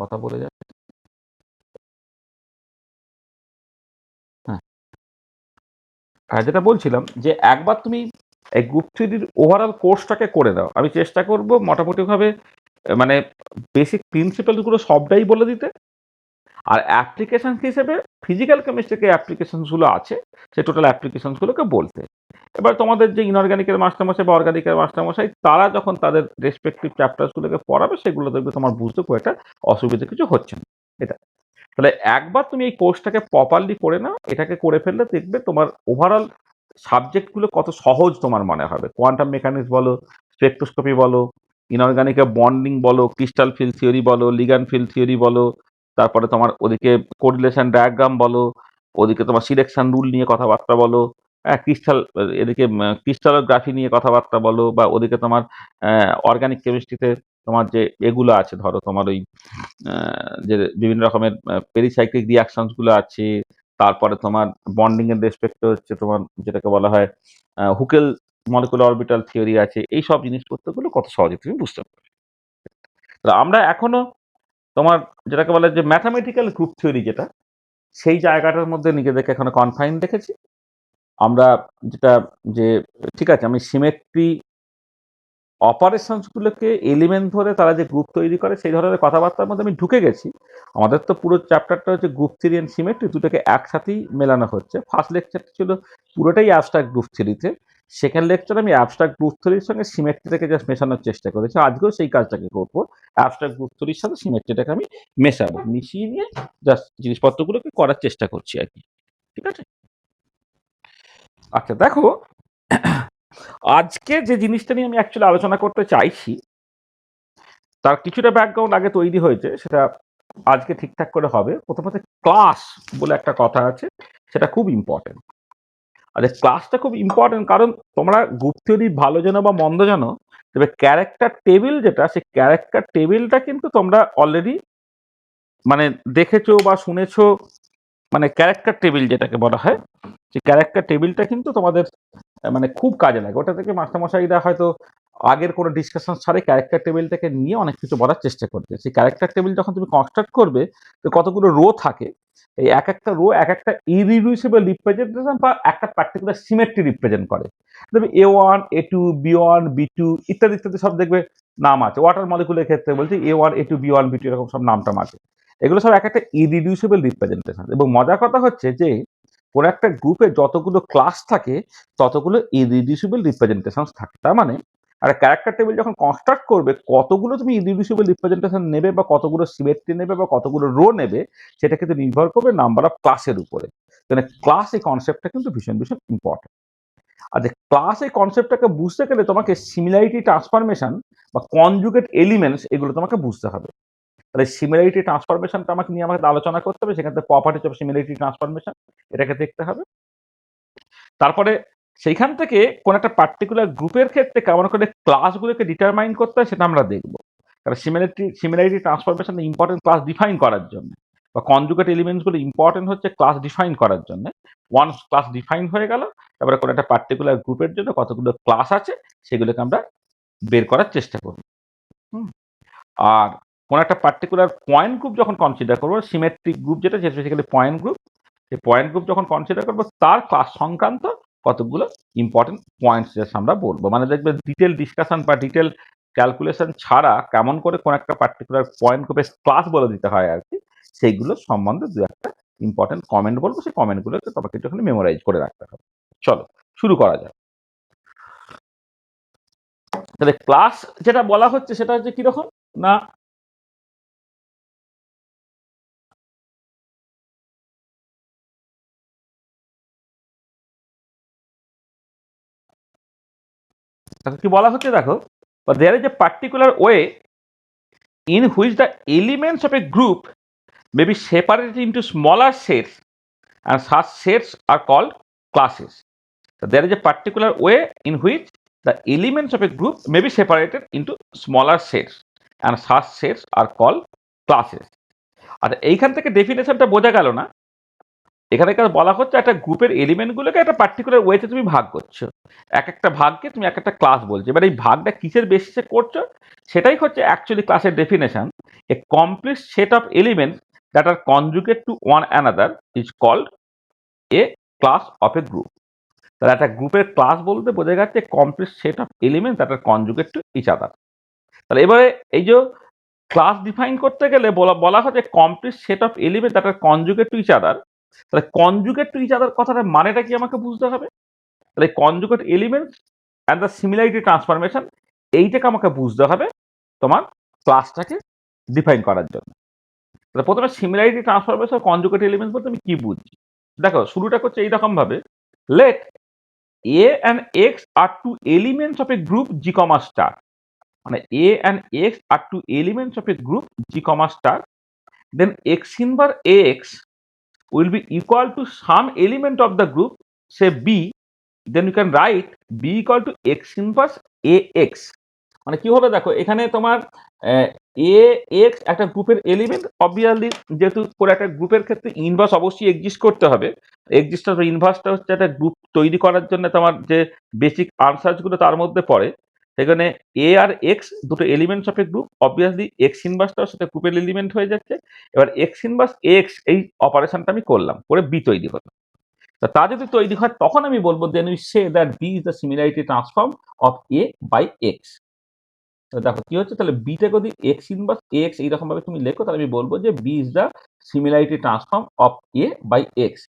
কথা বলে যাচ্ছে। হ্যাঁ, যেটা বলছিলাম যে একবার তুমি এই গ্রুপ থ্রির ওভারঅল কোর্সটাকে করে দাও। আমি চেষ্টা করব মোটামুটিভাবে মানে বেসিক প্রিন্সিপালগুলো সবটাই বলে দিতে। আর অ্যাপ্লিকেশন হিসেবে ফিজিক্যাল কেমিস্ট্রির অ্যাপ্লিকেশনসগুলো আছে সেই টোটাল অ্যাপ্লিকেশনসগুলোকে বলতে। এবার তোমাদের যে ইনঅর্গানিকের মাস্টারমশাই বা অর্গানিকের মাস্টারমশাই তারা যখন তাদের রেসপেক্টিভ চ্যাপ্টার্সগুলোকে পড়াবে সেগুলো দেখবে তোমার বুঝতে খুব একটা অসুবিধা কিছু হচ্ছে না। এটা তাহলে একবার তুমি এই কোর্সটাকে প্রপারলি করে নাও, এটাকে করে ফেললে দেখবে তোমার ওভারঅল সাবজেক্টগুলো কত সহজ তোমার মনে হবে। কোয়ান্টাম মেকানিক্স বলো, স্পেকট্রোস্কোপি বলো, ইনঅর্গানিকের বন্ডিং বলো, ক্রিস্টাল ফিল্ড থিওরি বলো, লিগ্যান্ড ফিল্ড থিওরি বলো, তারপরে তোমার ওদিকে কোরিলেশন ডায়াগ্রাম বলো, ওদিকে তোমার সিলেকশন রুল নিয়ে কথাবার্তা বলো, হ্যাঁ ক্রিস্টাল, এদিকে ক্রিস্টালোগ্রাফি নিয়ে কথাবার্তা বলো, বা ওদিকে তোমার অর্গানিক কেমিস্ট্রিতে তোমার যে এগুলো আছে ধরো তোমার ওই যে বিভিন্ন রকমের পেরিসাইক্লিক রিয়াকশনস গুলো আছে, তারপরে তোমার বন্ডিং এর রেসপেক্টে হচ্ছে তোমার যেটাকে বলা হয় হুকেল মলিকুলার অরবিটাল থিওরি আছে। এই সব জিনিসপত্রগুলো কত সহজে তুমি বুঝতে পারবে। তো আমরা এখনো তোমার যেটাকে বলে যে ম্যাথামেটিক্যাল গ্রুপ থিওরি যেটা, সেই জায়গাটার মধ্যে নিজেদেরকে এখনো কনফাইন রেখেছি আমরা। যেটা যে ঠিক আছে, আমি সিমেট্রি অপারেশনস গুলোকে এলিমেন্ট ধরে তারা যে গ্রুপ তৈরি করে সেই ধরনের কথাবার্তার মধ্যে আমি ঢুকে গেছি। আমাদের তো পুরো চ্যাপ্টারটা হচ্ছে গ্রুপ থিওরি এন্ড সিমেট্রি, দুটোকে একসাথেই মেলানো হচ্ছে। ফার্স্ট লেকচারটা ছিল পুরোটাই অ্যাবস্ট্রাক্ট গ্রুপ থিওরিতে, সেকেন্ড লেকচার আমি অ্যাবস্ট্রাক্ট গ্রুপ থিওরির সঙ্গে সিমেট্রিটাকে জাস্ট মেশানোর চেষ্টা করেছি। আজকেও সেই কাজটাকে করবো, অ্যাবস্ট্রাক্ট গ্রুপ থিওরির সাথে সিমেট্রিটাকে আমি মেশাবো, মিশিয়ে নিয়ে জাস্ট জিনিসপত্রগুলোকে করার চেষ্টা করছি আর কি। ঠিক আছে? আচ্ছা দেখো, আজকে যে জিনিসটা নিয়ে আমি অ্যাকচুয়ালি আলোচনা করতে চাইছি তার কিছুটা ব্যাকগ্রাউন্ড আগে তৈরি হয়েছে, সেটা আজকে ঠিকঠাক করে হবে। প্রথমত ক্লাস বলে একটা কথা আছে, সেটা খুব ইম্পর্টেন্ট। আর এই ক্লাসটা খুব ইম্পর্টেন্ট কারণ তোমরা গ্রুপ থিওরি ভালো জানো বা মন্দ জানো, তবে ক্যারেক্টার টেবিল যেটা, সেই ক্যারেক্টার টেবিলটা কিন্তু তোমরা অলরেডি মানে দেখেছো বা শুনেছো। মানে ক্যারেক্টার টেবিল যেটাকে বলা হয়, সেই ক্যারেক্টার টেবিলটা কিন্তু তোমাদের মানে খুব কাজে লাগে। ওটা থেকে মাস্টারমশাইরা হয়তো আগের কোনো ডিসকাশন ছাড়াই ক্যারেক্টার টেবিলটাকে নিয়ে অনেক কিছু বলার চেষ্টা করছে। সেই ক্যারেক্টার টেবিল যখন তুমি কনস্ট্রাক্ট করবে, তো কতগুলো রো থাকে, এই এক একটা রো এক একটা ইরিডিউসিবল রিপ্রেজেন্টেশন বা একটা পার্টিকুলার সিমেট্রি রিপ্রেজেন্ট করে। দেখবে A1 A2 B1 B2 ইত্যাদি ইত্যাদি সব দেখবে নাম আছে। ওয়াটার মলিকুলের ক্ষেত্রে বলছি A1 A2 B1 B2 এরকম সব নামটাম আছে। এগুলো সব এক একটা ইরিডিউসিবল রিপ্রেজেন্টেশন। এবং মজার কথা হচ্ছে যে কোনো একটা গ্রুপে যতগুলো ক্লাস থাকে ততগুলো ইরিডিউসিবল রিপ্রেজেন্টেশন থাকে। তার মানে একটা ক্যারেক্টার টেবিল যখন কনস্ট্রাক্ট করবে, কতগুলো তুমি ইরিডিউসিবল রিপ্রেজেন্টেশন নেবে বা কতগুলো সিমেট্রি নেবে বা কতগুলো রো নেবে, সেটা কিন্তু নির্ভর করবে নাম্বার অফ ক্লাসের উপরে। মানে ক্লাস এই কনসেপ্টটা কিন্তু ভীষণ ভীষণ ইম্পর্টেন্ট। আর যে ক্লাস এই কনসেপ্টটাকে বুঝতে গেলে তোমাকে সিমিলারিটি ট্রান্সফরমেশন বা কনজুগেট এলিমেন্টস এগুলো তোমাকে বুঝতে হবে। তাহলে সিমিলারিটি ট্রান্সফরমেশনটা আমাকে আলোচনা করতে হবে, সেখান থেকে প্রপার্টিজ অফ সিমিলারিটি ট্রান্সফরমেশন এটাকে দেখতে হবে। তারপরে সেইখান থেকে কোন একটা পার্টিকুলার গ্রুপের ক্ষেত্রে কেমন করে ক্লাসগুলোকে ডিটারমাইন করতে হয় সেটা আমরা দেখব। কারণ similarity transformation important class define করার জন্য, বা কনজুগেট এলিমেন্টসগুলো ইম্পর্টেন্ট হচ্ছে ক্লাস ডিফাইন করার জন্য। ওয়ান্স ক্লাস ডিফাইন হয়ে গেল, তারপরে কোনো একটা পার্টিকুলার গ্রুপের জন্য কতগুলো ক্লাস আছে সেগুলোকে আমরা বের করার চেষ্টা করব। হুম? আর কোন একটা পার্টিকুলার পয়েন্ট গ্রুপ যখন কনসিডার করবো, সিমেট্রিক গ্রুপ যেটা বেসিক্যালি পয়েন্ট গ্রুপ, সেই পয়েন্ট গ্রুপ যখন কনসিডার করবো তার ক্লাস সংক্রান্ত কতগুলো ইম্পর্টেন্ট পয়েন্টস জাস্ট আমরা বলবো। মানে দেখবে ডিটেল ডিসকাশন বা ডিটেল ক্যালকুলেশন ছাড়া কেমন করে কোন একটা পার্টিকুলার পয়েন্ট গ্রুপের ক্লাস বলে দিতে হয় আর কি, সেইগুলো সম্বন্ধে দু একটা ইম্পর্টেন্ট কমেন্ট বলবো। সেই কমেন্টগুলোকে তোমাকে একটুখানি মেমোরাইজ করে রাখতে হবে। চলো শুরু করা যাক। তাহলে ক্লাস যেটা বলা হচ্ছে সেটা হচ্ছে কিরকম না, তাকে কি বলা হচ্ছে দেখো, there is a particular way in which the elements of a group may be separated into smaller sets, and such sets are called classes. So there is a particular way in which the elements of a group may be separated into smaller sets, and such sets are called classes. আর এইখান থেকে ডেফিনেশনটা বোঝা গেল না এখানে বলা হচ্ছে একটা গ্রুপের এলিমেন্টগুলোকে একটা পার্টিকুলার ওয়েতে তুমি ভাগ করছো, এক একটা ভাগকে তুমি এক একটা ক্লাস বলছো। এবার এই ভাগটা কিসের বেসিসে করছো সেটাই হচ্ছে অ্যাকচুয়ালি ক্লাসের definition. A complete set of elements that are conjugate to one another is called a class of a group. তাহলে একটা গ্রুপের ক্লাস বলতে বোঝা যাচ্ছে complete set of elements that are conjugate to each other. তাহলে এবারে এই যে ক্লাস ডিফাইন করতে গেলে বলা হয় যে complete set of element that are conjugate to each other. তাহলে কনজুগেট টু ইচ আদার কথাটার মানেটা কি আমাকে বুঝতে হবে। তাহলে conjugate element and the similarity transformation এইটাকে আমাকে বুঝতে হবে তোমার ক্লাসটাকে ডিফাইন করার জন্য। তাহলে প্রথমে সিমিলারিটি ট্রান্সফরমেশন কনজুগেট এলিমেন্ট বলতে আমি কি বুঝি। দেখো শুরুটা করছে এইরকম ভাবে, let A and X are two elements of a group G comma star. মানে a and x are two elements of a group G comma star, then x inverse ax will be equal to some element of the group, say b, then you can write b equal to x inverse ax। মানে কি হলো দেখো এখানে তোমার এ x একটা গ্রুপের element, obviously যেহেতু পুরো একটা গ্রুপের ক্ষেত্রে ইনভার্স অবশ্যই এক্সিস্ট করতে হবে। এক্সিস্ট ইনভার্সটা হচ্ছে একটা গ্রুপ তৈরি করার জন্য তোমার যে বেসিক আনসারগুলো তার মধ্যে পড়ে। সেখানে এ আর এক্স দুটো elements of a group, obviously X ইনভার্সটাও সেটা গ্রুপের এলিমেন্ট হয়ে যাচ্ছে। এবার এক্স ইনভার্স এক্স এই অপারেশনটা আমি করলাম, করে বি তৈরি হলো। তা যদি তৈরি হয় তখন আমি বলবো then we say that B is the similarity transform of A by X. দেখো কি হচ্ছে, তাহলে বিটা যদি এক্স ইনভার্স এক্স এইরকম ভাবে তুমি লেখো, তাহলে আমি বলবো যে B is the similarity transform of A by X.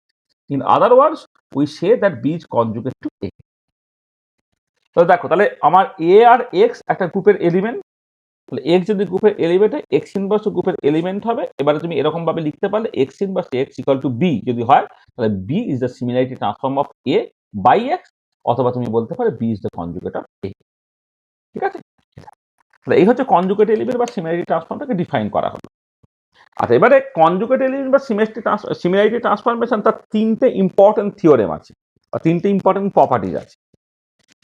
In other words we say that B is conjugate to A. তাহলে দেখো তাহলে আমার এ আর এক্স একটা গ্রুপের এলিমেন্ট, তাহলে এক্স যদি গ্রুপের এলিমেন্ট হয় এক্স ইনভার্স গ্রুপের এলিমেন্ট হবে। এবারে তুমি এরকম ভাবে লিখতে পারলে X inverse X equal to B যদি হয়, তাহলে B is the similarity transform of A by X, অথবা তুমি বলতে পারো B is the conjugate of A. ঠিক আছে, তাহলে এই হচ্ছে কনজুগেট এলিমেন্ট বা সিমিলারিটি ট্রান্সফর্মটাকে ডিফাইন করা হলো। আচ্ছা, এবারে কনজুগেট এলিমেন্ট বা সিমিলারিটি ট্রান্সফরমেশন তার তিনটে ইম্পর্টেন্ট থিওরেম আছে বা তিনটে ইম্পর্টেন্ট প্রপার্টিজ আছে।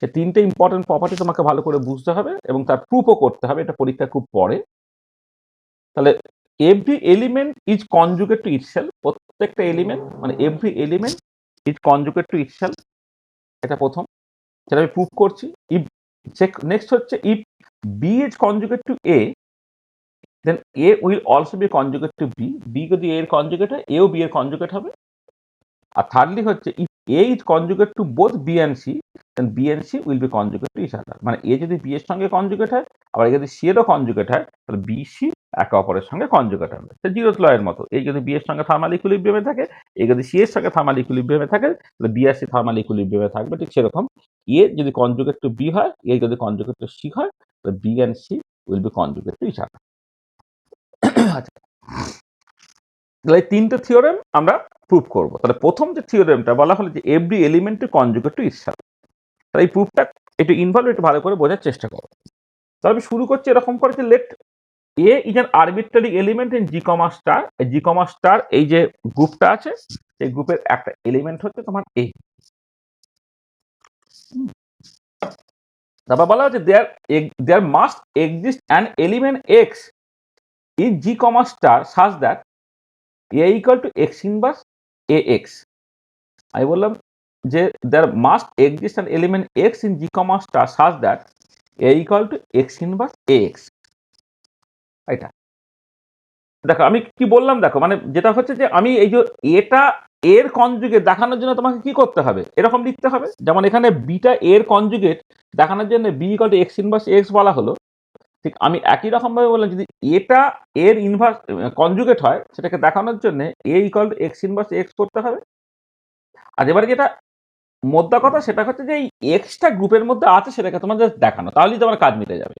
এই তিনটে ইম্পর্টেন্ট প্রপার্টি তোমাকে ভালো করে বুঝতে হবে এবং তার প্রুফও করতে হবে, এটা পরীক্ষা খুব পড়ে। তাহলে every element is conjugate to itself, প্রত্যেকটা এলিমেন্ট মানে every element is conjugate to itself, এটা প্রথম, সেটা আমি প্রুফ করছি। ইফ নেক্সট হচ্ছে if B is conjugate to A, then A will also be conjugate to B, B যদি এর কনজুগেট হয় এও বি এর কনজুগেট হবে। আর থার্ডলি হচ্ছে if A is conjugate to both B and C, then B and C will be conjugate to each other. মানে এ যদি বি এর সঙ্গে কনজুগেট হয়, আবার যদি সি এরও কনজুগেট হয়, তাহলে বি সি একে অপরের সঙ্গে কনজুগেট হবে। সে জিরোথ ল এর মতো, এই যদি বি এর সঙ্গে থার্মাল ইকুইলিব্রিয়ামে থাকে, এই যদি সি এর সঙ্গে থার্মাল ইকুইলিব্রিয়ামে থাকে, তাহলে বি আর সি থার্মাল ইকুইলিব্রিয়ামে থাকবে। ঠিক সেরকম এ যদি কনজুগেট টু বি হয়, এ যদি কনজুগেট টু সি হয়, তাহলে B and C will be conjugate to each other. আচ্ছা, তাহলে এই তিনটে থিওরেম আমরা প্রুভ করব। তাহলে প্রথম যে থিওরেমটা বলা হলো যে every element conjugate to itself, তাহলে এই প্রুফটা একটু ইনভলভ একটু ভালো করে বোঝার চেষ্টা করো। তাহলে আমি শুরু করছি এরকম করে যে let A is an arbitrary element in G comma star. G comma star এই যে গ্রুপটা আছে, এই গ্রুপের একটা এলিমেন্ট হচ্ছে তোমার এ। তারপর বলা হচ্ছে there must exist an element X in G comma star such that A equal to X inverse A X. আমি বললাম যে there must exist an element X in G comma star such that A equal to X inverse A X. এটা দেখো আমি কি বললাম, দেখো মানে যেটা হচ্ছে যে আমি এই যে এটা এর কনজুগেট দেখানোর জন্য তোমাকে কি করতে হবে, এরকম লিখতে হবে। যেমন এখানে বিটা এর কনজুগেট দেখানোর জন্য B equal to X inverse X বলা হলো, ঠিক আমি একই রকম ভাবে বললাম যদি এটা এর ইনভার্স কনজুগেট হয়, সেটাকে দেখানোর জন্য A equal to X inverse X করতে হবে। আর এবারে যেটা মোদ্দা কথা সেটা হচ্ছে যে এই এক্সটা গ্রুপের মধ্যে আছে সেটাকে তোমার জাস্ট দেখানো, তাহলেই তোমার কাজ মিটে যাবে।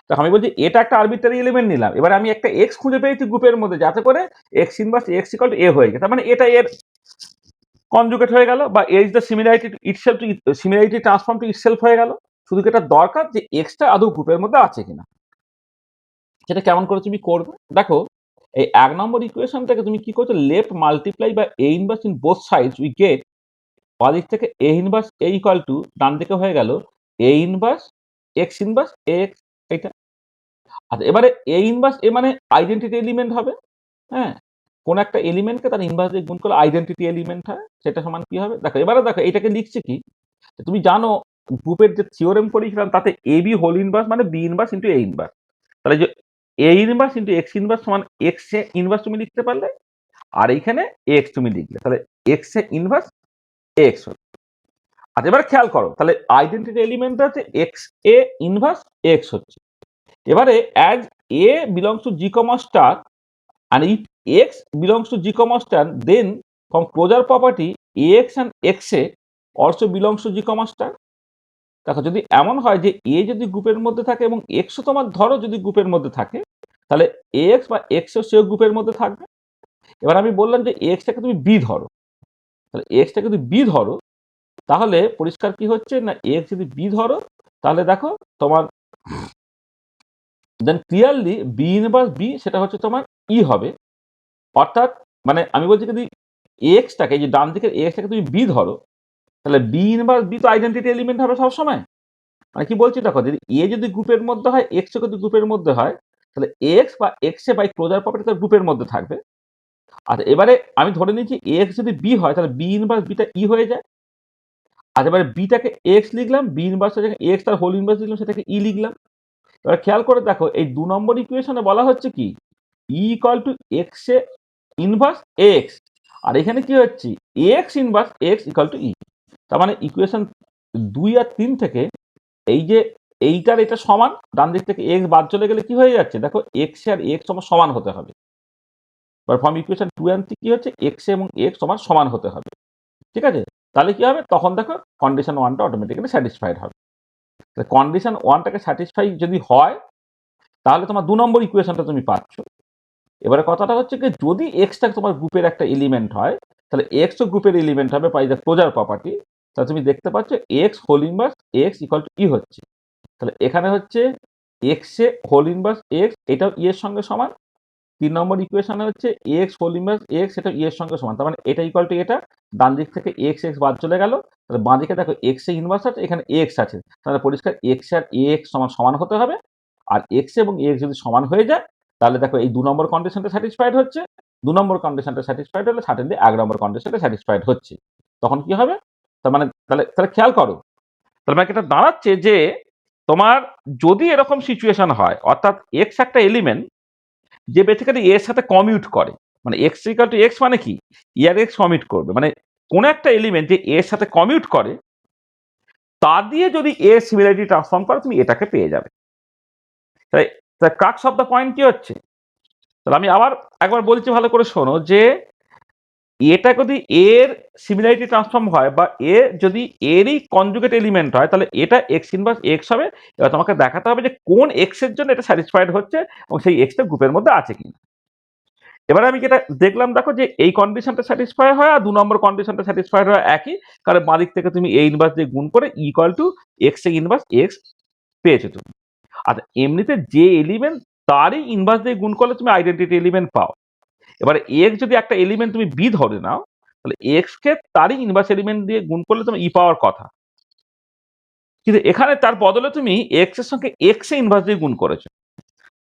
দেখো আমি বলছি এটা একটা আরবিট্রারি এলিমেন্ট নিলাম, এবার আমি একটা এক্স খুঁজে পেয়েছি গ্রুপের মধ্যে যাতে করে X inverse X equal to A হয়ে যায়, তার মানে এটা এর কনজুগেট হয়ে গেল বা A is the similarity itself to similarity transform to itself হয়ে গেল। শুধু এটা দরকার যে এক্সটা আদৌ গ্রুপের মধ্যে আছে কিনা, সেটা কেমন করে তুমি করবে। দেখো এই 1 নম্বর ইকুয়েশন থেকে তুমি কি করছো, লেফট মাল্টিপ্লাই বা A inverse in both sides we get, বাদিক থেকে A inverse A equal to ডান দিকে হয়ে গেল A inverse X inverse A X. এইটা আচ্ছা, এবারে এ ইনভার্স এ মানে আইডেন্টিটি এলিমেন্ট হবে। হ্যাঁ, কোন একটা এলিমেন্টকে তার ইনভার্স দিয়ে গুণ করলে আইডেন্টিটি এলিমেন্ট হয়, সেটা সমান কি হবে? দেখো এবারে দেখো এটাকে লিখছে কি, তুমি জানো গ্রুপের যে থিওরেম পড়িয়েছিলাম তাতে এ বি হোল ইনভার্স মানে B inverse into A inverse. তাহলে যে A inverse into x inverse সমান এক্স এ ইনভার্স তুমি লিখতে পারলে, আর এইখানে এক্স তুমি লিখলে, তাহলে এক্স এ ইনভার্স এক্স হলো। আচ্ছা এবার খেয়াল করো, তাহলে আইডেন্টিটি এলিমেন্টটা হচ্ছে এক্স এ ইনভার্স এক্স হচ্ছে। এবারে as a belongs to G comma star and if x belongs to g comma star, then from closure property ax and xa also belongs to g comma star. দেখো যদি এমন হয় যে এ যদি গ্রুপের মধ্যে থাকে এবং এক্সও তোমার ধরো যদি গ্রুপের মধ্যে থাকে, তাহলে এক্স বা এক্সও সেও গ্রুপের মধ্যে থাকবে। এবার আমি বললাম যে এক্সটাকে তুমি বি ধরো, তাহলে এক্সটাকে যদি বি ধরো তাহলে পরিষ্কার কি হচ্ছে না, এক্স যদি বি ধরো তাহলে দেখো তোমার দেন ক্লিয়ারলি বি ইনভার্স বি সেটা হচ্ছে তোমার ই হবে। অর্থাৎ মানে আমি বলছি যদি এক্সটাকে, যে ডান দিকের এক্সটাকে তুমি বি ধরো, তাহলে বি ইনভার্স বি তো আইডেন্টিটি এলিমেন্ট হবে সবসময়। মানে কি বলছি দেখো, যদি এ যদি গ্রুপের মধ্যে হয়, এক্স যদি গ্রুপের মধ্যে হয়, তাহলে এক্স বা X A by closure property তার গ্রুপের মধ্যে থাকবে। আচ্ছা এবারে আমি ধরে নিচ্ছি এক্স যদি বি হয় তাহলে বি ইনভার্স বিটা ই হয়ে যায়। আচ্ছা এবারে বিটাকে এক্স লিখলাম, বি ইনভার্স এক্স তার হোল ইনভার্স লিখলাম, সেটাকে ই লিখলাম। এবার খেয়াল করে দেখো এই 2 নম্বর ইকুয়েশনে বলা হচ্ছে কি E equal to X A inverse X, আর এখানে কি হচ্ছে X inverse X equal to E. তার মানে ইকুয়েশন 2 আর 3 থেকে এই যে এইটার এটা সমান, ডান দিক থেকে এক্স বাদ চলে গেলে কি হয়ে যাচ্ছে দেখো এক্স আর এক্স সমান হতে হবে। ফ্রম ইকুয়েশন 2 and 3 কি হচ্ছে এক্স এবং এক্স সমান হতে হবে। ঠিক আছে, তাহলে কি হবে তখন দেখো কন্ডিশন 1টা অটোমেটিক্যালি স্যাটিসফাইড হবে। কন্ডিশন 1টাকে স্যাটিসফাই যদি হয় তাহলে তোমার 2 নম্বর ইকুয়েশনটা তুমি পাচ্ছ। এবারে কথাটা হচ্ছে কি যদি এক্সটা তোমার গ্রুপের একটা এলিমেন্ট হয়, তাহলে এক্সও গ্রুপের এলিমেন্ট হবে বাই দ্য ক্লোজার প্রপার্টি। তাহলে তুমি দেখতে পাচ্ছ X whole inverse X equal to E হচ্ছে। তাহলে এখানে হচ্ছে X A whole inverse X, এটাও ই এর সঙ্গে সমান। 3 নম্বর ইকুয়েশনে হচ্ছে এক্স হোল ইনভার্স এক্স, এটা ই এর সঙ্গে সমান। তার মানে এটা ইকুয়াল টু এটা, ডান দিক থেকে এক্স এক্স বাদ চলে গেল, তাহলে বাঁ দিকে দেখো এক্স এ ইনভার্স আছে, এখানে এক্স আছে, তাহলে পরিষ্কার এক্স আর এক্স সমান হতে হবে। আর এক্স এবং এক্স যদি সমান হয়ে যায় তাহলে দেখো এই 2 নম্বর কন্ডিশনটা স্যাটিসফাইড হচ্ছে। 2 নম্বর কন্ডিশনটা স্যাটিসফাইড হলে সার্টেনলি 1 নম্বর কন্ডিশনটা স্যাটিসফাইড হচ্ছে। তখন কি হবে, তার মানে তাহলে তাহলে খেয়াল করো, তার মানে এটা দাঁড়াচ্ছে যে তোমার যদি এরকম সিচুয়েশন হয়, অর্থাৎ এক্স একটা এলিমেন্ট যে বেসিক্যালি এর সাথে কমিউট করে, মানে এক্স ইকুয়াল টু এক্স মানে কি ইয়ার এক্স কমিউট করবে, মানে কোন একটা এলিমেন্ট যে এর সাথে কমিউট করে তা দিয়ে যদি এর সিমিলারিটি ট্রান্সফর্ম করো তুমি এটাকে পেয়ে যাবে। তাই ক্রাক্স অফ দ্য পয়েন্ট কি হচ্ছে, তাহলে আমি আবার একবার বলছি ভালো করে শোনো, যে এটা যদি এর সিমিলারিটি ট্রান্সফর্ম হয় বা এ যদি এরই কনজুগেট এলিমেন্ট হয় তাহলে এটা এক্স ইনভার্স এক্স হবে। এবার তোমাকে দেখাতে হবে যে কোন এক্স এর জন্য এটা স্যাটিসফাইড হচ্ছে এবং সেই এক্সটা গ্রুপের মধ্যে আছে কিনা। এবারে আমি যেটা দেখলাম দেখো যে এই কন্ডিশনটা স্যাটিসফাই হয় আর 2 নম্বর কন্ডিশনটা স্যাটিসফাইড হয় একই, কারণ বাঁ দিক থেকে তুমি এ ইনভার্স দিয়ে গুণ করে equal to X A inverse x পেয়েছো তুমি। আচ্ছা এমনিতে যে এলিমেন্ট তারই ইনভার্স দিয়ে গুণ করলে তুমি আইডেন্টিটি এলিমেন্ট পাও। এবারে এক্স যদি একটা এলিমেন্ট তুমি বি ধরে নাও, তাহলে এক্স কে তারই ইনভার্স এলিমেন্ট দিয়ে গুণ করলে তুমি ই পাওয়ার কথা, কিন্তু এখানে তার বদলে তুমি এক্স এর সঙ্গে এক্স এ ইনভার্স দিয়ে গুণ করেছো।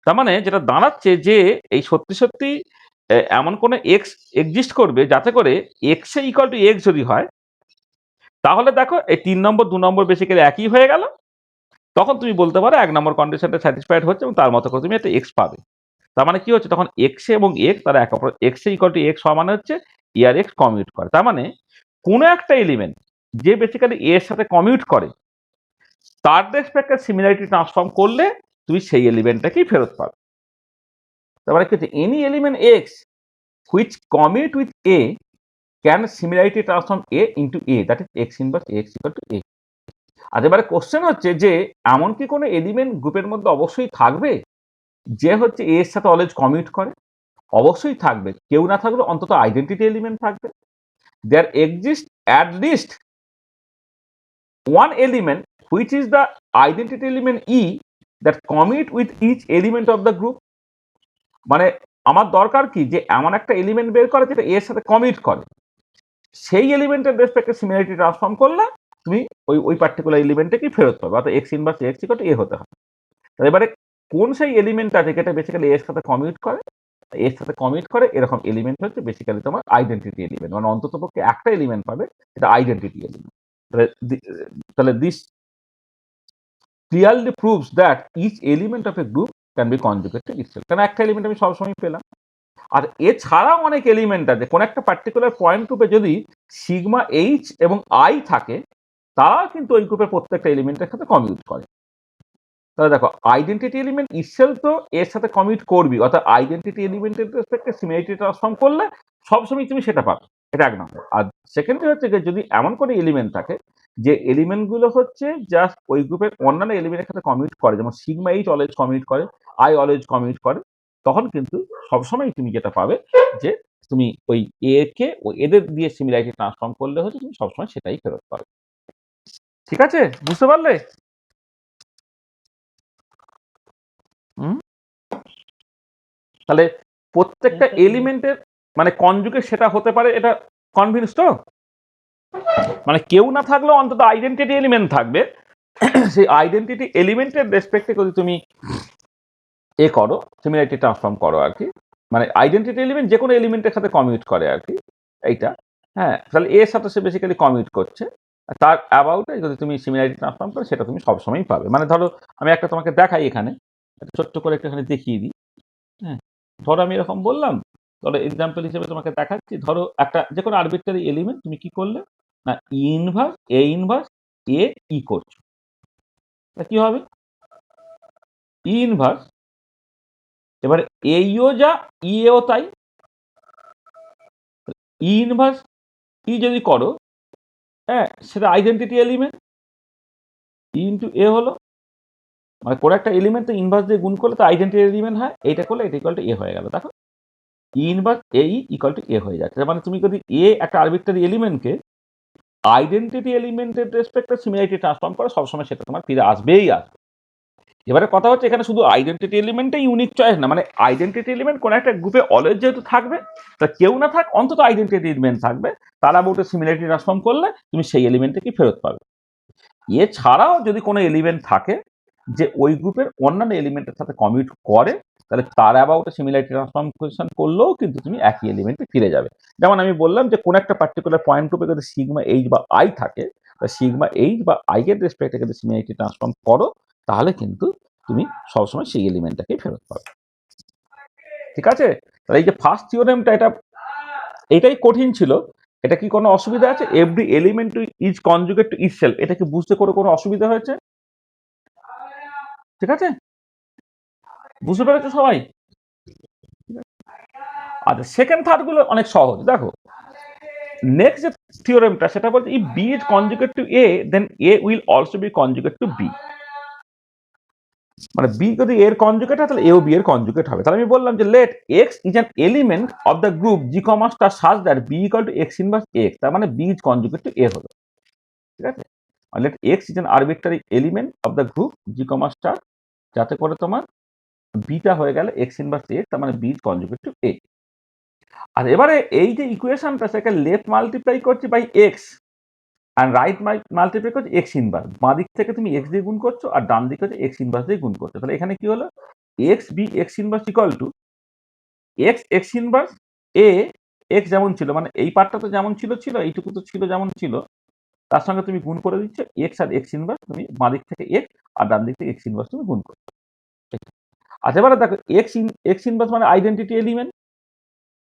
তার মানে যেটা দাঁড়াচ্ছে যে এই সত্যি সত্যি এমন কোন এক্স এক্সিস্ট করবে যাতে করে x A equal to x যদি হয়, তাহলে দেখো এই 3 নম্বর 2 নম্বর বেসিক্যালি একই হয়ে গেল। তখন তুমি বলতে পারো 1 নম্বর কন্ডিশনটা স্যাটিসফাইড হচ্ছে এবং তার মতো করে তুমি একটা এক্স পাবে। তার মানে কি হচ্ছে তখন এক্স এবং এক্স তারা এক অপর এক্স ইকুয়াল টু এক্স হওয়া মানে হচ্ছে এ আর এক্স কমিউট করে। তার মানে কোন একটা এলিমেন্ট যে বেসিক্যালি এর সাথে কমিউট করে তার রেসপেক্টে সিমিলারিটি ট্রান্সফর্ম করলে তুমি সেই এলিমেন্টটাকেই ফেরত পাবে। তার মানে কি হচ্ছে any element X which commute with A can similarity transform A into A, that is X inverse X equal to A. আর এবারে কোশ্চেন হচ্ছে যে এমন কি কোনো এলিমেন্ট গ্রুপের মধ্যে অবশ্যই থাকবে যে হচ্ছে এ এর সাথে অলওয়েজ কমিউট করে? অবশ্যই থাকবে, কেউ না থাকলে অন্তত আইডেন্টিটি এলিমেন্ট থাকবে। There exist at least one element which is the identity element E that commute with each element of the group. মানে আমার দরকার কি যে এমন একটা এলিমেন্ট বের করে যেটা এর সাথে কমিট করে, সেই এলিমেন্টের রেসপেক্টে সিমিলারিটি ট্রান্সফর্ম করলে তুমি ওই পার্টিকুলার এলিমেন্টটাকেই ফেরত পাবে, অর্থাৎ X inverse X equal to A হতে হবে। এবারে কোন সেই এলিমেন্ট আছে যেটা বেসিক্যালি এর সাথে কমিউট করে, এর সাথে কমিট করে এরকম এলিমেন্ট হচ্ছে বেসিক্যালি তোমার আইডেন্টিটি এলিমেন্ট, মানে অন্ততপক্ষে একটা এলিমেন্ট পাবে, এটা আইডেন্টিটি এলিমেন্ট। তাহলে this clearly proves that each element of a group can be conjugated itself. কারণ একটা এলিমেন্ট আমি সবসময় পেলাম। আর এছাড়াও অনেক এলিমেন্ট আছে, কোন একটা পার্টিকুলার পয়েন্ট গ্রুপে যদি সিগমা এইচ এবং আই থাকে, তারা কিন্তু ওই গ্রুপের প্রত্যেকটা এলিমেন্টের সাথে কমিউট করে। তাহলে দেখো আইডেন্টিটি এলিমেন্ট ইটসেলফ তো এর সাথে কমিট করবি, অর্থাৎ আইডেন্টিটি এলিমেন্টের রেসপেক্টে সিমিলারিটি ট্রান্সফর্ম করলে সবসময় তুমি সেটা পাবে। এটা এক নম্বর। আর সেকেন্ডলি হচ্ছে যে যদি এমন কোনো এলিমেন্ট থাকে যে এলিমেন্টগুলো হচ্ছে জাস্ট ওই গ্রুপের অন্যান্য এলিমেন্টের সাথে কমিউট করে, যেমন সিগমা এইচ অলওয়েজ কমিউট করে, আই অলওয়েজ কমিউট করে, তখন কিন্তু সবসময় তুমি যেটা পাবে যে তুমি ওই এ কে ও এদের দিয়ে সিমিলারিটি ট্রান্সফর্ম করলে হচ্ছে তুমি সবসময় সেটাই ফেরত পাবে। ঠিক আছে, বুঝতে পারলে? হুম, তাহলে প্রত্যেকটা এলিমেন্টের মানে কনজুগেট সেটা হতে পারে, এটা কনভিন্স তো? মানে কেউ না থাকলেও অন্তত আইডেন্টিটি এলিমেন্ট থাকবে, সেই আইডেন্টিটি এলিমেন্টের রেসপেক্টে যদি তুমি করো, সিমিলারিটি ট্রান্সফর্ম করো আর কি, মানে আইডেন্টিটি এলিমেন্ট যে কোনো এলিমেন্টের সাথে কমিউট করে আর কি এইটা। হ্যাঁ, তাহলে এর সাথে সে বেসিক্যালি কমিউট করছে, আর তার অ্যাবাউটে যদি তুমি সিমিলারিটি ট্রান্সফর্ম করো সেটা তুমি সবসময়ই পাবে। মানে ধরো আমি একটা তোমাকে দেখাই এখানে, একটা ছোট্ট করে একটুখানি দেখিয়ে দিই। হ্যাঁ, ধরো আমি এরকম বললাম, ধরো এক্সাম্পল হিসেবে তোমাকে দেখাচ্ছি, ধরো একটা যে কোনো আরবিট্রারি এলিমেন্ট তুমি কি করলে না ইনভার্স এ ই করছো, তা কি হবে ইনভার্স, এবার এইও যা ইও তাই, ইনভার্স ই যদি করো, হ্যাঁ সেটা আইডেন্টিটি এলিমেন্ট, ইনটু এ হলো, মানে কোনো একটা এলিমেন্ট তো ইনভার্স দিয়ে গুণ করলে তো আইডেন্টিটি এলিমেন্ট হয়, এইটা করলে এটা ইকুয়াল টু এ হয়ে গেল। দেখো inverse A equal to A হয়ে যাচ্ছে, মানে তুমি যদি এ একটা আরবিট্রারি এলিমেন্টকে আইডেন্টিটি এলিমেন্টের রেসপেক্টে সিমিলারিটি ট্রান্সফর্ম করে সবসময় সেটা তোমার ফিরে আসবেই আসবে। এবারে কথা হচ্ছে এখানে শুধু আইডেন্টিটি এলিমেন্টই ইউনিক চয়েস না, মানে আইডেন্টিটি এলিমেন্ট কোনো একটা গ্রুপে অলওয়েজ যেহেতু থাকবে, তা কেউ না থাক অন্তত আইডেন্টিটি এলিমেন্ট থাকবে, তার অ্যাবাউটে সিমিলারিটি ট্রান্সফর্ম করলে তুমি সেই এলিমেন্টকে ফেরত পাবে। এছাড়াও যদি কোনো এলিমেন্ট থাকে যে ওই গ্রুপের অন্যান্য এলিমেন্টের সাথে কমিউট করে, তাহলে তার অ্যাবাউটে সিমিলারিটি ট্রান্সফর্মেশন করলেও কিন্তু তুমি একই এলিমেন্টে ফিরে যাবে। যেমন আমি বললাম যে কোনো একটা পার্টিকুলার পয়েন্ট গ্রুপে যদি সিগমা এইচ বা আই থাকে, তা সিগমা এইচ বা আই এর রেসপেক্টে যদি সিমিলারিটি ট্রান্সফর্ম করো, তাহলে কিন্তু তুমি সবসময় সেই এলিমেন্টটাকেই ফেরত পাবে। ঠিক আছে, তাহলে এই যে ফার্স্ট থিওরেমটা, এটাই কঠিন ছিল। এটা কি কোনো অসুবিধা আছে? Every element too is conjugate to itself, এটা কি বুঝতে কোনো অসুবিধা হয়েছে? ঠিক আছে, বুঝতে পেরেছো সবাই? আচ্ছা, সেকেন্ড থার্ড গুলো অনেক সহজ। দেখো নেক্সট যে থিওরেমটা সেটা বলছে if B is conjugate to A then A will also be conjugate to B, মানে বি যদি এর কনজুগেট হয় তাহলে এও বি এর কনজুগেট হবে। তাহলে আমি বললাম যে let X is an element of the group G comma star such that B equal to X inverse X, তার মানে B is conjugate to A হলো। ঠিক আছে, আর let X is an arbitrary element of the group G comma star, যাতে করে তোমার beta হয়ে গেল এক্স ইনভার্স এক্স, তার মানে B is conjugate to A. আর এবারে এই যে ইকুয়েশনটা সেটাকে লেফট মাল্টিপ্লাই করছি বাই এক্স আর রাইট মাল্টিপ্লাই করছি এক্স ইনভার্স, বাঁ দিক থেকে তুমি এক্স দিয়ে গুণ করছো আর ডান দিকে হচ্ছে এক্স ইনভার্স দিয়ে গুণ করছো। তাহলে এখানে কি হলো X B X inverse equal to X X inverse A, X যেমন ছিল মানে এই পার্টটা তো যেমন ছিল ছিল, এইটুকু তো ছিল যেমন ছিল, তার সঙ্গে তুমি গুণ করে দিচ্ছ এক্স আর এক্স ইনভার্স, তুমি বাঁ দিক থেকে এক্স আর ডান দিক থেকে এক্স ইনভার্স তুমি গুণ করছো। আচ্ছা এবারে দেখো এক্স ইনভার্স মানে আইডেন্টিটি এলিমেন্ট,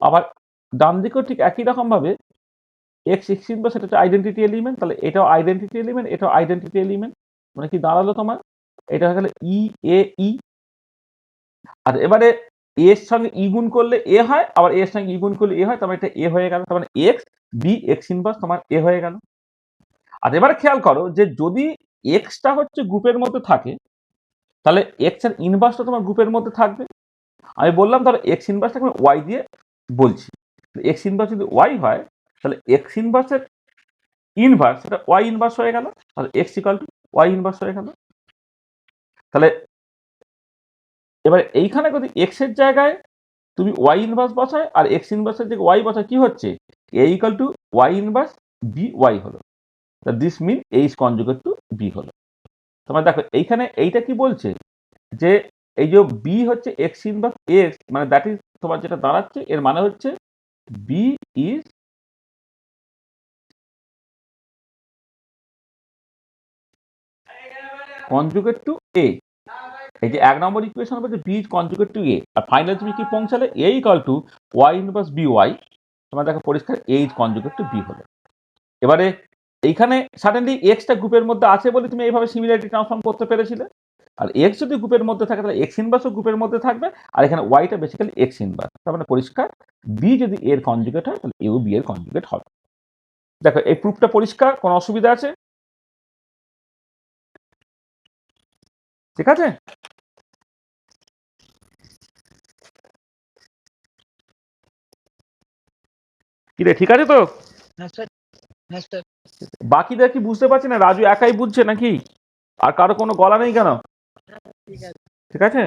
আবার ডান দিকেও ঠিক একই রকম ভাবে এক্স এক্স ইনভার্স সেটা হচ্ছে আইডেন্টিটি এলিমেন্ট, তাহলে এটাও আইডেন্টিটি এলিমেন্ট, এটাও আইডেন্টিটি এলিমেন্ট, মানে কি দাঁড়ালো তোমার এটা হয়ে গেল ই এ ই। আর এবারে এর সঙ্গে ই গুণ করলে এ হয়, আবার এর সঙ্গে ই গুণ করলে এ হয়, তারপরে এটা এ হয়ে গেল, তার মানে এক্স বি এক্স ইনভার্স তোমার এ হয়ে গেল। আর এবারে খেয়াল করো যে যদি এক্সটা হচ্ছে গ্রুপের মধ্যে থাকে, তাহলে এক্স এর ইনভার্সটা তোমার গ্রুপের মধ্যে থাকবে। আমি বললাম ধরো এক্স ইনভার্সটাকে আমি ওয়াই দিয়ে বলছি, এক্স ইনভার্স যদি ওয়াই হয় তাহলে এক্স ইনভার্সের ইনভার্স এটা ওয়াই ইনভার্স হয়ে গেল, তাহলে X equal to Y inverse হয়ে গেল। তাহলে এবার এইখানে যদি এক্স এর জায়গায় তুমি ওয়াই ইনভার্স বসায় আর এক্স ইনভার্সের যে ওয়াই বসায় কি হচ্ছে A equal to Y inverse B Y হলো, this mean A is conjugate to B হলো। তোমরা দেখো এইখানে এইটা কি বলছে যে এই যে বি হচ্ছে এক্স ইনভার্স এক্স, মানে দ্যাট ইজ তোমার যেটা দাঁড়াচ্ছে এর মানে হচ্ছে B is conjugate to A. এই যে 1 নম্বর ইকুয়েশন বলছে B is conjugate to A, আর ফাইনাল তুমি কি পৌঁছালে A equal to Y inverse B Y. তোমার দেখো পরিষ্কার A is conjugate to B হলো। এবারে এইখানে সাডেনলি এক্সটা গ্রুপের মধ্যে আছে বলে তুমি এইভাবে সিমিলারিটি ট্রান্সফর্ম করতে পেরেছিলে। আর এক্স যদি গ্রুপের মধ্যে থাকে তাহলে এক্স ইনভার্সও গ্রুপের মধ্যে থাকবে, আর এখানে ওয়াইটা বেসিক্যালি এক্স ইনভার্স। তার মানে পরিষ্কার বি যদি এর কনজুগেট হয় তাহলে এও বি এর কনজুগেট হবে। দেখো এই প্রুফটা পরিষ্কার, কোনো অসুবিধা আছে? ঠিক আছে। কি রে, ঠিক আছে তো? বাকিদের কি বুঝতে পারছি না? রাজু একাই বুঝছে নাকি? আর কারো কোনো গলা নেই কেন? ঠিক আছে।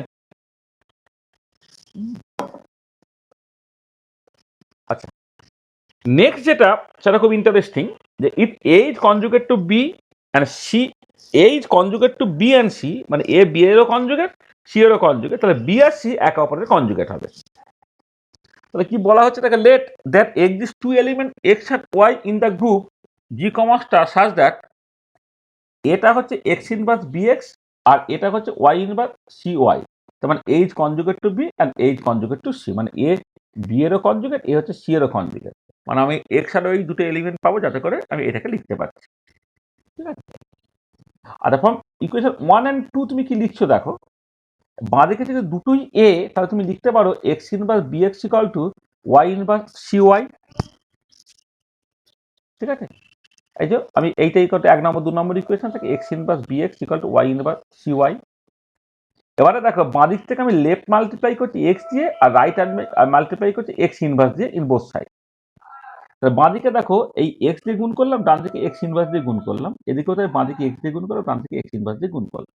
আচ্ছা, নেক্সট যেটা সেটা খুব ইন্টারেস্টিং, যে it A is conjugate to B and C, A is conjugate to B and C, মানে এ বি এরও কনজুগেট, সি এরও কনজুগেট, তাহলে বি আর সি একে অপরের কনজুগেট হবে। তাহলে কি বলা হচ্ছে, তাকে let that exist two element X and Y in the group G comma star such that, এটা হচ্ছে এক্স ইনভার্স বি এক্স আর এটা হচ্ছে ওয়াই ইনভার্স সি ওয়াই। তার মানে H conjugate to B and H conjugate to C, মানে A B এরও conjugate, এ হচ্ছে সি এরও কনজুগেট। মানে আমি এক্স আর ওই দুটো এলিমেন্ট পাবো যাতে করে আমি এটাকে লিখতে পারছি। ঠিক আছে। আর এখন ইকুয়েশন 1 and 2 তুমি কি লিখছো দেখো, বাঁদিকে যদি দুটোই এ তাহলে তুমি লিখতে পারো X inverse B X equal to Y inverse C Y. ঠিক আছে। এই যে আমি এইটাই করতে 1 নম্বর 2 নম্বর ইকুয়েশন থেকে X inverse B X equal to Y inverse C Y. এবারে দেখো বাঁদিক থেকে আমি লেফট মাল্টিপ্লাই করছি এক্স দিয়ে, আর রাইট মাল্টিপ্লাই করছি এক্স ইনভার্স দিয়ে ইন বোথ সাইড। তাহলে বাঁদিকে দেখো এই এক্স দিয়ে গুণ করলাম, ডান দিকে এক্স ইনভার্স দিয়ে গুণ করলাম, এদিকে কোথায় বাঁদিকে এক্স দিয়ে গুণ করলাম, ডান দিকে এক্স ইনভার্স দিয়ে গুণ করলাম।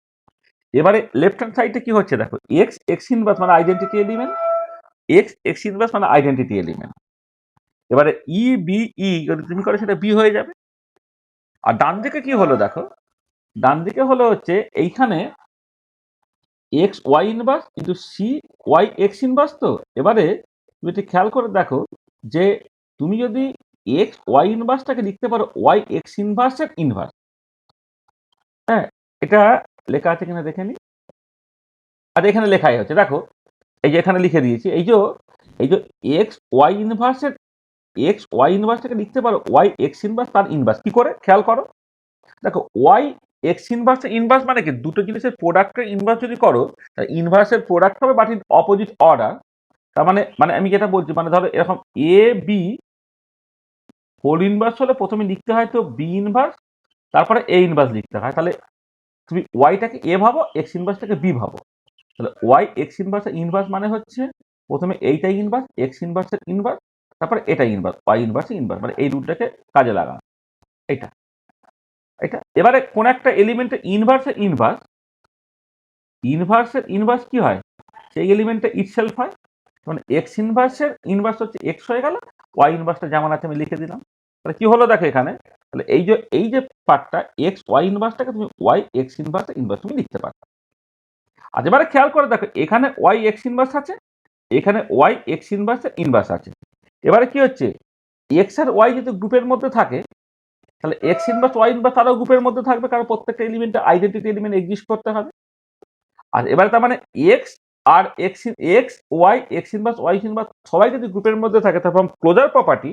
এবারে লেফট হ্যান্ড সাইডে কি হচ্ছে দেখো, এক্স এক্স ইনভার্স মানে identity element, x X inverse মানে আইডেন্টিটি এলিমেন্ট। এবারে ই বি ই যদি তুমি করো সেটা বি হয়ে যাবে। আর ডান দিকে কি হলো দেখো, ডান দিকে হলো হচ্ছে এইখানে এক্স ওয়াই ইনভার্স কিন্তু সি ওয়াই এক্স ইনভার্স। তো এবারে তুমি একটু খেয়াল করে দেখো যে তুমি যদি এক্স ওয়াই ইনভার্সটাকে লিখতে পারো ওয়াই এক্স ইনভার্সের ইনভার্স। হ্যাঁ, এটা লেখা আছে কিনা দেখে নি। আর এখানে লেখাই হচ্ছে দেখো, এই যে এখানে লিখে দিয়েছি, এই যে এক্স ওয়াই ইনভার্সের, এক্স ওয়াই ইনভার্সটাকে লিখতে পারো ওয়াই এক্স ইনভার্স তার ইনভার্স। কি করে খেয়াল করো দেখো, ওয়াই এক্স ইনভার্সের ইনভার্স মানে কি, দুটো জিনিসের প্রোডাক্টের ইনভার্স যদি করো তাহলে ইনভার্সের প্রোডাক্ট হবে বাট ইন অপোজিট অর্ডার। তার মানে মানে আমি যেটা বলছি, মানে ধরো এরকম এ বি হোল ইনভার্স হলে প্রথমে লিখতে হয় তো বি ইনভার্স, তারপরে এ ইনভার্স লিখতে হয়। তাহলে তুমি ওয়াইটাকে এ ভাবো, এক্স ইনভার্সটাকে বি ভাবো। তাহলে ওয়াই এক্স ইনভার্সের ইনভার্স মানে হচ্ছে প্রথমে এইটাই ইনভার্স, এক্স ইনভার্সের ইনভার্স, তারপরে এটাই ইনভার্স, ওয়াই ইনভার্সের ইনভার্স, মানে এই রুটটাকে কাজে লাগানো। এটা এটা এবারে কোন একটা এলিমেন্টের ইনভার্সের ইনভার্স, ইনভার্সের ইনভার্স কি হয়, সেই এলিমেন্টটা ইটসেলফ হয়। মানে এক্স ইনভার্সের ইনভার্স হচ্ছে এক্স হয়ে গেল, ওয়াই ইনভার্সটা যেমন আছে আমি লিখে দিলাম। তাহলে কি হলো দেখো এখানে, তাহলে এই যে পার্টটা এক্স ওয়াই ইনভার্সটাকে তুমি ওয়াই এক্স ইনভার্সের ইনভার্স তুমি লিখতে পারো। আর এবারে খেয়াল করে দেখো এখানে ওয়াই এক্স ইনভার্স আছে, এখানে ওয়াই এক্স ইনভার্সের ইনভার্স আছে। এবারে কি হচ্ছে, এক্স আর ওয়াই যদি গ্রুপের মধ্যে থাকে তাহলে এক্স ইনভার্স ওয়াই ইনভার্স তারাও গ্রুপের মধ্যে থাকবে, কারণ প্রত্যেকটা এলিমেন্টে আইডেন্টিটি এলিমেন্ট এক্সিস্ট করতে হবে। আর এবারে তার মানে এক্স আর X X Y X inverse Y inverse সবাই যদি গ্রুপের মধ্যে থাকে, তারপর closure property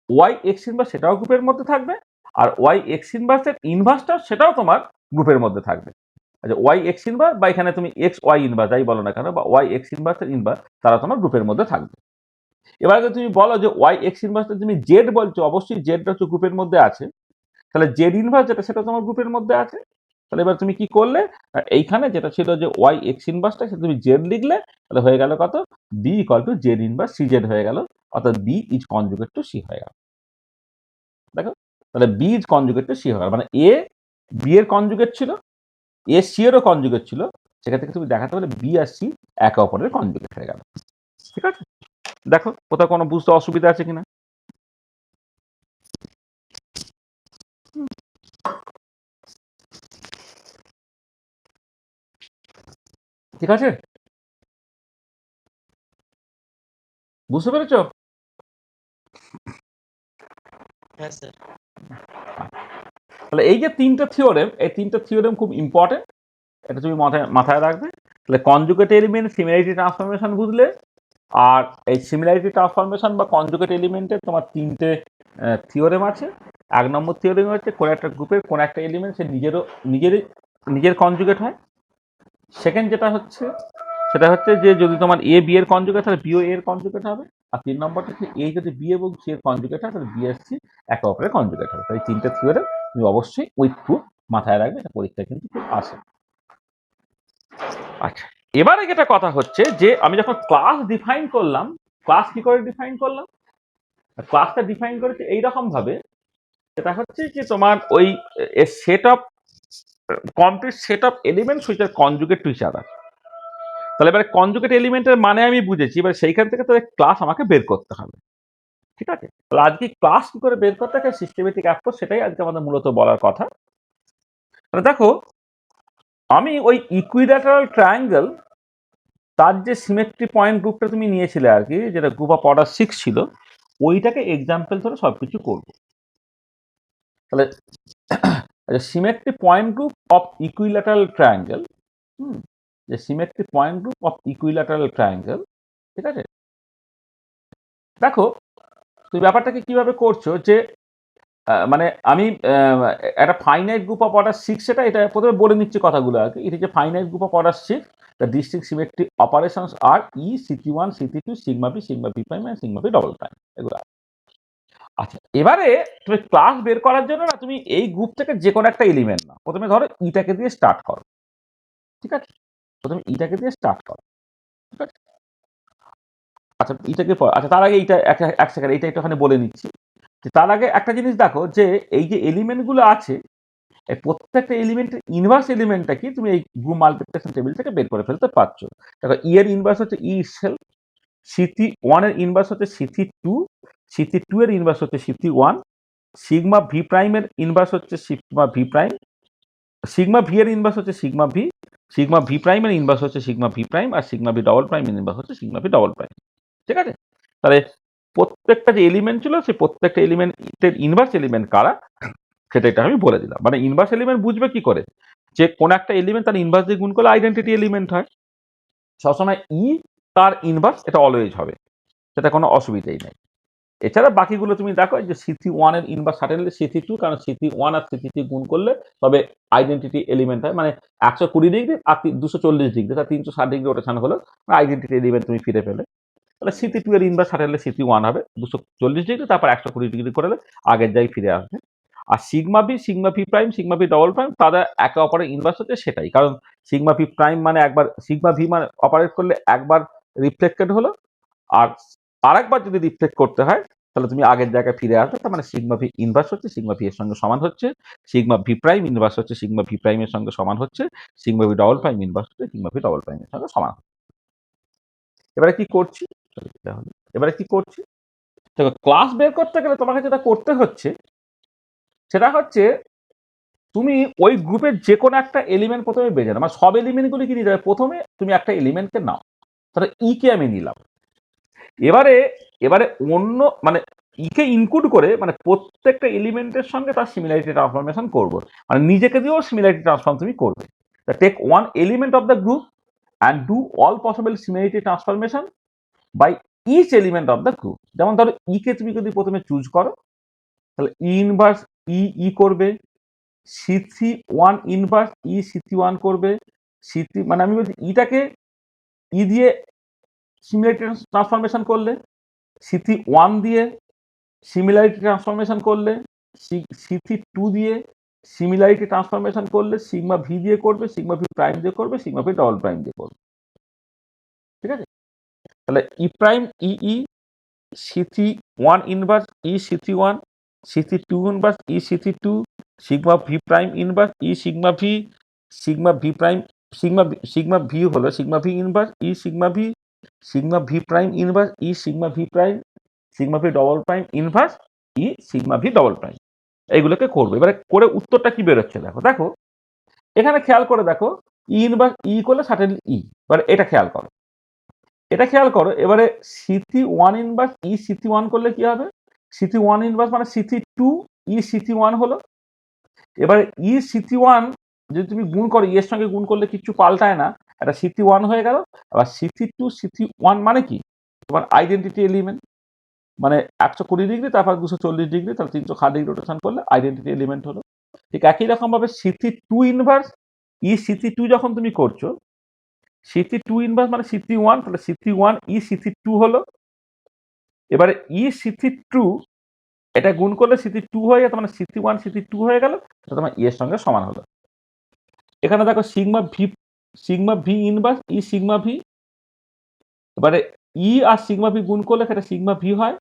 Y X inverse সেটাও গ্রুপের মধ্যে থাকবে, আর ওয়াই এক্স ইনভার্সের ইনভার্সটা সেটাও তোমার গ্রুপের মধ্যে থাকবে। আচ্ছা, ওয়াই এক্স ইনভার্স বা এখানে তুমি এক্স ওয়াই ইনভার্স যাই বলো না কেন, বা ওয়াই এক্স ইনভার্সের ইনভার্স তারা তোমার গ্রুপের মধ্যে থাকবে। এবার যদি তুমি বলো যে ওয়াই এক্স ইনভার্সটা তুমি জেড বলছো, অবশ্যই জেডটা হচ্ছে গ্রুপের মধ্যে আছে, তাহলে জেড ইনভার্স যেটা সেটা তোমার গ্রুপের মধ্যে আছে। তাহলে এবার তুমি কি করলে, এইখানে যেটা ছিল যে ওয়াই এক্স ইনভার্সটা সেটা তুমি জেড লিখলে, তাহলে হয়ে গেল কত, B equal to Z inverse C Z হয়ে গেল, অর্থাৎ B is conjugate to C হয়ে গেল। দেখো, তাহলে B is conjugate to C হয়ে গেল, মানে এ বি এর কনজুগেট ছিল, এ সি এরও কনজুগেট ছিল, সেখান থেকে তুমি দেখাতে পারলে বি আর সি একে অপরের কনজুগেট হয়ে গেল। ঠিক আছে। দেখো কোথাও কোনো বুঝতে অসুবিধা আছে কিনা। ঠিক আছে। বুঝতে পেরেছো? হ্যাঁ স্যার। তাহলে এই যে তিনটে থিওরেম, এই তিনটে থিওরেম খুব ইম্পর্টেন্ট, এটা তুমি মাথায় রাখবে। তাহলে কনজুগেট এলিমেন্ট সিমিলারিটি ট্রান্সফরমেশন বুঝলে, আর এই সিমিলারিটি ট্রান্সফরমেশন বা কনজুগেট এলিমেন্টের তোমার তিনটে থিওরেম আছে। 1 নম্বর থিওরেম হচ্ছে কোন একটা গ্রুপের কোন একটা এলিমেন্ট সে নিজের কনজুগেট হয়। সেকেন্ড যেটা হচ্ছে সেটা হচ্ছে যে যদি তোমার এ বি এর কনজুগেট হয় বিও এর কনজুগেট হবে। আর 3 নম্বরটা হচ্ছে এ যদি বি এবং সি এর কনজুগেট হয় তাহলে বি এর সি একে অপরের কনজুগেট হবে। তাই তিনটে থিওরেম তুমি অবশ্যই উইথ প্রুফ মাথায় রাখবে, এটা পরীক্ষায় কিন্তু খুব আসে। আচ্ছা, এবারে যেটা কথা হচ্ছে যে আমি যখন ক্লাস ডিফাইন করলাম, ক্লাস কি করে ডিফাইন করলাম? ক্লাসটা ডিফাইন করেছে এইরকম ভাবে, সেটা হচ্ছে যে তোমার ওই set of complete set of elements which are conjugate to each other. তাহলে এবারে কনজুগেট এলিমেন্টের মানে আমি বুঝেছি, এবার সেইখান থেকে তাহলে ক্লাস আমাকে বের করতে হবে। ঠিক আছে, তাহলে আজকে ক্লাস কি করে বের করতে হয় সিস্টেমেটিক অ্যাপ্রোচ, সেটাই আজকে আমাদের মূলত বলার কথা। তাহলে দেখো, আমি ওই ইকুইল্যাটারাল ট্রায়াঙ্গেল তার যে সিমেট্রি পয়েন্ট গ্রুপটা তুমি নিয়েছিলে আর কি, যেটা গ্রুপ অফ অর্ডার 6 ছিল, ওইটাকে এক্সাম্পল ধরে সবকিছু করবো। তাহলে symmetry point group of equilateral triangle, যে symmetry point group of equilateral triangle, ঠিক আছে। দেখো তুমি ব্যাপারটাকে কিভাবে করছো যে মানে আমি একটা ফাইনাইট গ্রুপ অফ অর্ডার 6, এটা প্রথমে বলে নিচ্ছি কথাগুলো আর কি। It is a finite group of order 6, the distinct symmetry operations are E সিটি1 সিটি2 sigma B prime and sigma B double prime, এগুলো। আচ্ছা, এবারে তুমি ক্লাস বের করার জন্য না তুমি এই গ্রুপ থেকে যে কোনো একটা এলিমেন্ট না, প্রথমে ধরো ইটাকে দিয়ে স্টার্ট করো। ঠিক আছে, প্রথমে ইটাকে দিয়ে স্টার্ট করো। ঠিক আছে, আচ্ছা ইটাকে আচ্ছা তার আগে এইটা এক সেকেন্ড এইটা একটুখানি বলে নিচ্ছি। তার আগে একটা জিনিস দেখো যে এই যে এলিমেন্টগুলো আছে, এই প্রত্যেকটা এলিমেন্টের ইনভার্স এলিমেন্টটা কি তুমি এই গ্রুপ মাল্টিপ্লিকেশন টেবিল থেকে বের করে ফেলতে পারছো। দেখো ই এর ইনভার্স হচ্ছে ই ইটসেলফ, সিটি1 এর ইনভার্স হচ্ছে সিটি2, সিটি2 এর ইনভার্স হচ্ছে সিটি1, সিগমা ভি প্রাইমের ইনভার্স হচ্ছে sigma V prime, sigma V এর ইনভার্স হচ্ছে সিগমা ভি, সিগমা ভি প্রাইমের ইনভার্স হচ্ছে সিগমা ভি প্রাইম, আর সিগমা ভি ডবল প্রাইমের ইনভার্স হচ্ছে সিগমা ভি ডবল প্রাইম। ঠিক আছে, তাহলে প্রত্যেকটা যে এলিমেন্ট ছিল সেই প্রত্যেকটা এলিমেন্টের ইনভার্স এলিমেন্ট কারা সেটা এটা আমি বলে দিলাম। মানে ইনভার্স এলিমেন্ট বুঝবে কি করে, যে কোন একটা এলিমেন্ট তার ইনভার্স দিয়ে গুণ করলে আইডেন্টিটি এলিমেন্ট হয়। সবসময় ই তার ইনভার্স, এটা অলওয়েজ হবে, সেটা কোনো অসুবিধাই নেই। এছাড়া বাকিগুলো তুমি দেখো যে সিটি1 এর ইনভার্স সার্টেনলি সিটি2, কারণ সিটি1 আর সিটি2 গুণ করলে তবে আইডেন্টিটি এলিমেন্ট হয়। মানে 120 ডিগ্রি আর 240 ডিগ্রি, তার 360 ডিগ্রি রোটেশন হলো আইডেন্টিটি এলিমেন্ট তুমি ফিরে পেলে। তাহলে সিটি2 এর ইনভার্স সার্টেনলি সিটি1 হবে 240 ডিগ্রি, তারপর 120 ডিগ্রি করলে আগের জায়গায় ফিরে আসবে। আর sigma V prime, sigma V double prime, তাদের একে অপরের ইনভার্স হচ্ছে সেটাই, কারণ সিগমা ভি প্রাইম মানে একবার সিগমা ভি মানে অপারেট করলে একবার রিফ্লেক্টেড হলো, আর আরেকবার যদি রিফ্লেক্ট করতে হয় তাহলে তুমি আগের জায়গায় ফিরে আসবে। তার মানে সিগমা ভি ইনভার্স হচ্ছে সিগমা ভি এর সঙ্গে সমান হচ্ছে, সিগমা ভি প্রাইম ইনভার্স হচ্ছে সিগমা ভি প্রাইমের সঙ্গে সমান হচ্ছে, sigma V double prime inverse হচ্ছে সিগমা ভি ডবল প্রাইমের সঙ্গে সমান হচ্ছে। এবারে কি করছি, এবারে কি করছি দেখো, ক্লাস বের করতে গেলে তোমাকে যেটা করতে হচ্ছে সেটা হচ্ছে তুমি ওই গ্রুপের যে কোনো একটা এলিমেন্ট প্রথমে বেজে নাও, মানে সব এলিমেন্টগুলি কি নিয়ে যাবে, প্রথমে তুমি একটা এলিমেন্টকে নাও। তাহলে ই কে আমি নিলাম, এবারে এবারে অন্য মানে ইকে ইনক্লুড করে মানে প্রত্যেকটা এলিমেন্টের সঙ্গে তার সিমিলারিটি ট্রান্সফরমেশন করবো, মানে নিজেকে দিয়েও সিমিলারিটি ট্রান্সফর্ম তুমি করবে। Take one element of the group and do all possible similarity transformation by each element of the group. যেমন ধরো ই কে তুমি যদি প্রথমে চুজ করো, তাহলে ই ইনভার্স ই করবে, সিথি1 ইনভার্স ই সিথি1 করবে, সিথি মানে আমি বলছি ইটাকে ই দিয়ে সিমিলারিটি ট্রান্সফরমেশন করলে, সিথি1 দিয়ে সিমিলারিটি ট্রান্সফরমেশন করলে, সিথি2 দিয়ে সিমিলারিটি ট্রান্সফরমেশন করলে, সিগমা ভি দিয়ে করবে, সিগমা ভি প্রাইম দিয়ে করবে, সিগমা ভি ডবল প্রাইম দিয়ে করবে। ঠিক আছে, তাহলে ই প্রাইম ই সিথি1 ইনভার্স ই সিথি1, সিথি2 ইনভার্স ই সিথি2, sigma V prime inverse E sigma V, sigma V prime sigma V হলো sigma V inverse E sigma V, sigma V prime inverse E sigma V prime, sigma V double prime inverse E sigma V double prime. এইগুলোকে করবো। এবারে করে উত্তরটা কি বেরোচ্ছে দেখো, দেখো এখানে খেয়াল করে দেখো ই ইনভার্স ই করলে সার্টেনলি ই। এবার এটা খেয়াল করো, এটা খেয়াল করো। এবারে সিটি ওয়ান ইনভার্স ই সিটি ওয়ান করলে কি হবে? সিটি ওয়ান ইনভার্স মানে সিটি টু ই সিটি ওয়ান হলো। এবারে ই সিটি ওয়ান যদি তুমি গুণ করো, ই এর সঙ্গে গুণ করলে কিছু পাল্টায় না, এটা সিটি ওয়ান হয়ে গেল। আবার সিটি টু সিটি ওয়ান মানে কি? তোমার আইডেন্টিটি এলিমেন্ট, মানে 120 ডিগ্রি তারপর 240 ডিগ্রি, তাহলে 360 ডিগ্রি রোটেশন করলে আইডেন্টিটি এলিমেন্ট হলো। ঠিক একই রকম ভাবে সিটি টু ইনভার্স ই সিটি টু যখন তুমি করছো, সিটি টু ইনভার্স মানে সিটি ওয়ান, তাহলে city one E city two হলো। এবারে ই সিটি টু এটা গুণ করলে সিটি টু হয়ে গেল, মানে সিটি ওয়ান সিটি টু হয়ে গেল, এটা তোমার ই এর সঙ্গে সমান হলো। এখানে দেখো sigma V inverse E sigma V. এবারে ই আর সিগমা ভি গুণ করলে সেটা সিগমা ভি হয়,